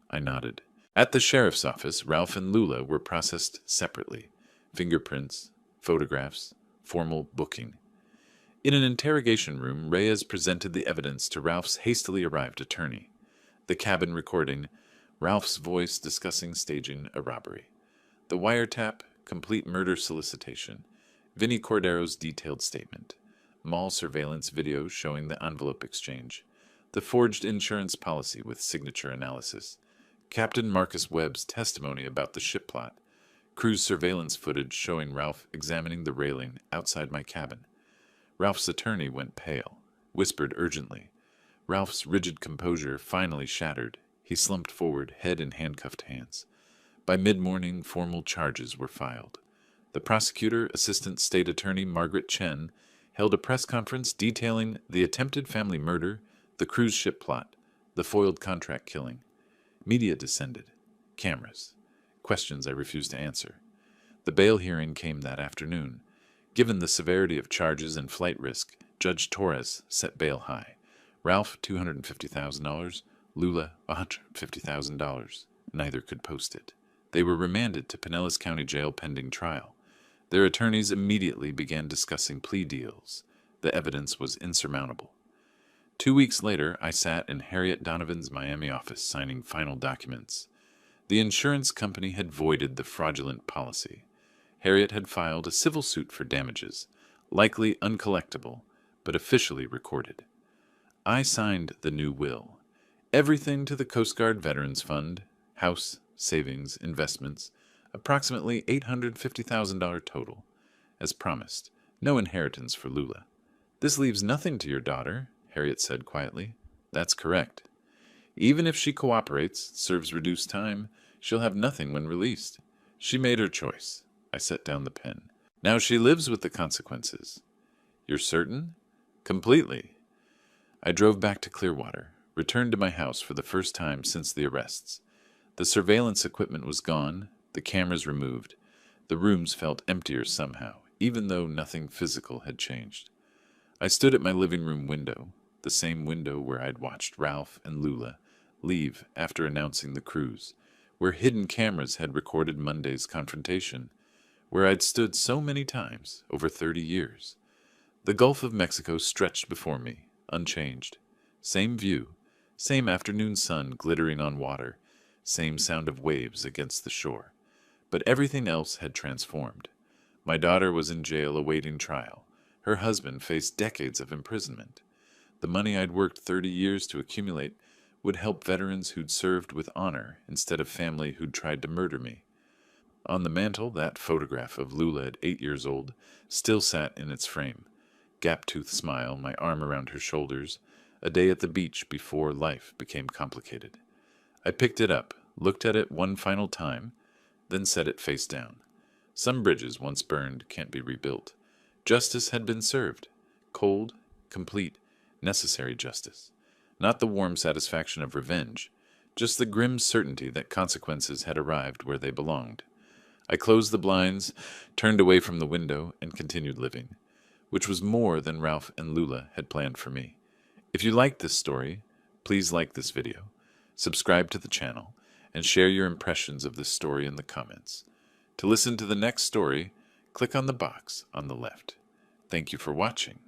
[SPEAKER 1] I nodded. At the sheriff's office, Ralph and Lula were processed separately. Fingerprints, photographs, formal booking. In an interrogation room, Reyes presented the evidence to Ralph's hastily arrived attorney. The cabin recording, Ralph's voice discussing staging a robbery. The wiretap, complete murder solicitation. Vinnie Cordero's detailed statement. Mall surveillance video showing the envelope exchange. The forged insurance policy with signature analysis. Captain Marcus Webb's testimony about the ship plot. Cruise surveillance footage showing Ralph examining the railing outside my cabin. Ralph's attorney went pale, whispered urgently. Ralph's rigid composure finally shattered. He slumped forward, head in handcuffed hands. By mid-morning, formal charges were filed. The prosecutor, Assistant State Attorney Margaret Chen, held a press conference detailing the attempted family murder, the cruise ship plot, the foiled contract killing. Media descended. Cameras. Questions I refused to answer. The bail hearing came that afternoon. Given the severity of charges and flight risk, Judge Torres set bail high. Ralph, $250,000. Lula, $150,000. Neither could post it. They were remanded to Pinellas County Jail pending trial. Their attorneys immediately began discussing plea deals. The evidence was insurmountable. 2 weeks later, I sat in Harriet Donovan's Miami office signing final documents. The insurance company had voided the fraudulent policy. Harriet had filed a civil suit for damages, likely uncollectible, but officially recorded. I signed the new will. Everything to the Coast Guard Veterans Fund, house, savings, investments, approximately $850,000 total. As promised, no inheritance for Lula. This leaves nothing to your daughter, Harriet said quietly. That's correct. Even if she cooperates, serves reduced time, she'll have nothing when released. She made her choice. I set down the pen. Now she lives with the consequences. You're certain? Completely. I drove back to Clearwater, returned to my house for the first time since the arrests. The surveillance equipment was gone, the cameras removed. The rooms felt emptier somehow, even though nothing physical had changed. I stood at my living room window, the same window where I'd watched Ralph and Lula leave after announcing the cruise, where hidden cameras had recorded Monday's confrontation, where I'd stood so many times over 30 years. The Gulf of Mexico stretched before me, unchanged. Same view, same afternoon sun glittering on water, same sound of waves against the shore. But everything else had transformed. My daughter was in jail awaiting trial. Her husband faced decades of imprisonment. The money I'd worked 30 years to accumulate would help veterans who'd served with honor instead of family who'd tried to murder me. On the mantel, that photograph of Lula at 8 years old still sat in its frame. Gap-toothed smile, my arm around her shoulders, a day at the beach before life became complicated. I picked it up, looked at it one final time, then set it face down. Some bridges once burned can't be rebuilt. Justice had been served. Cold, complete, necessary justice. Not the warm satisfaction of revenge, just the grim certainty that consequences had arrived where they belonged. I closed the blinds, turned away from the window, and continued living, which was more than Ralph and Lula had planned for me. If you liked this story, please like this video, subscribe to the channel, and share your impressions of this story in the comments. To listen to the next story, click on the box on the left. Thank you for watching.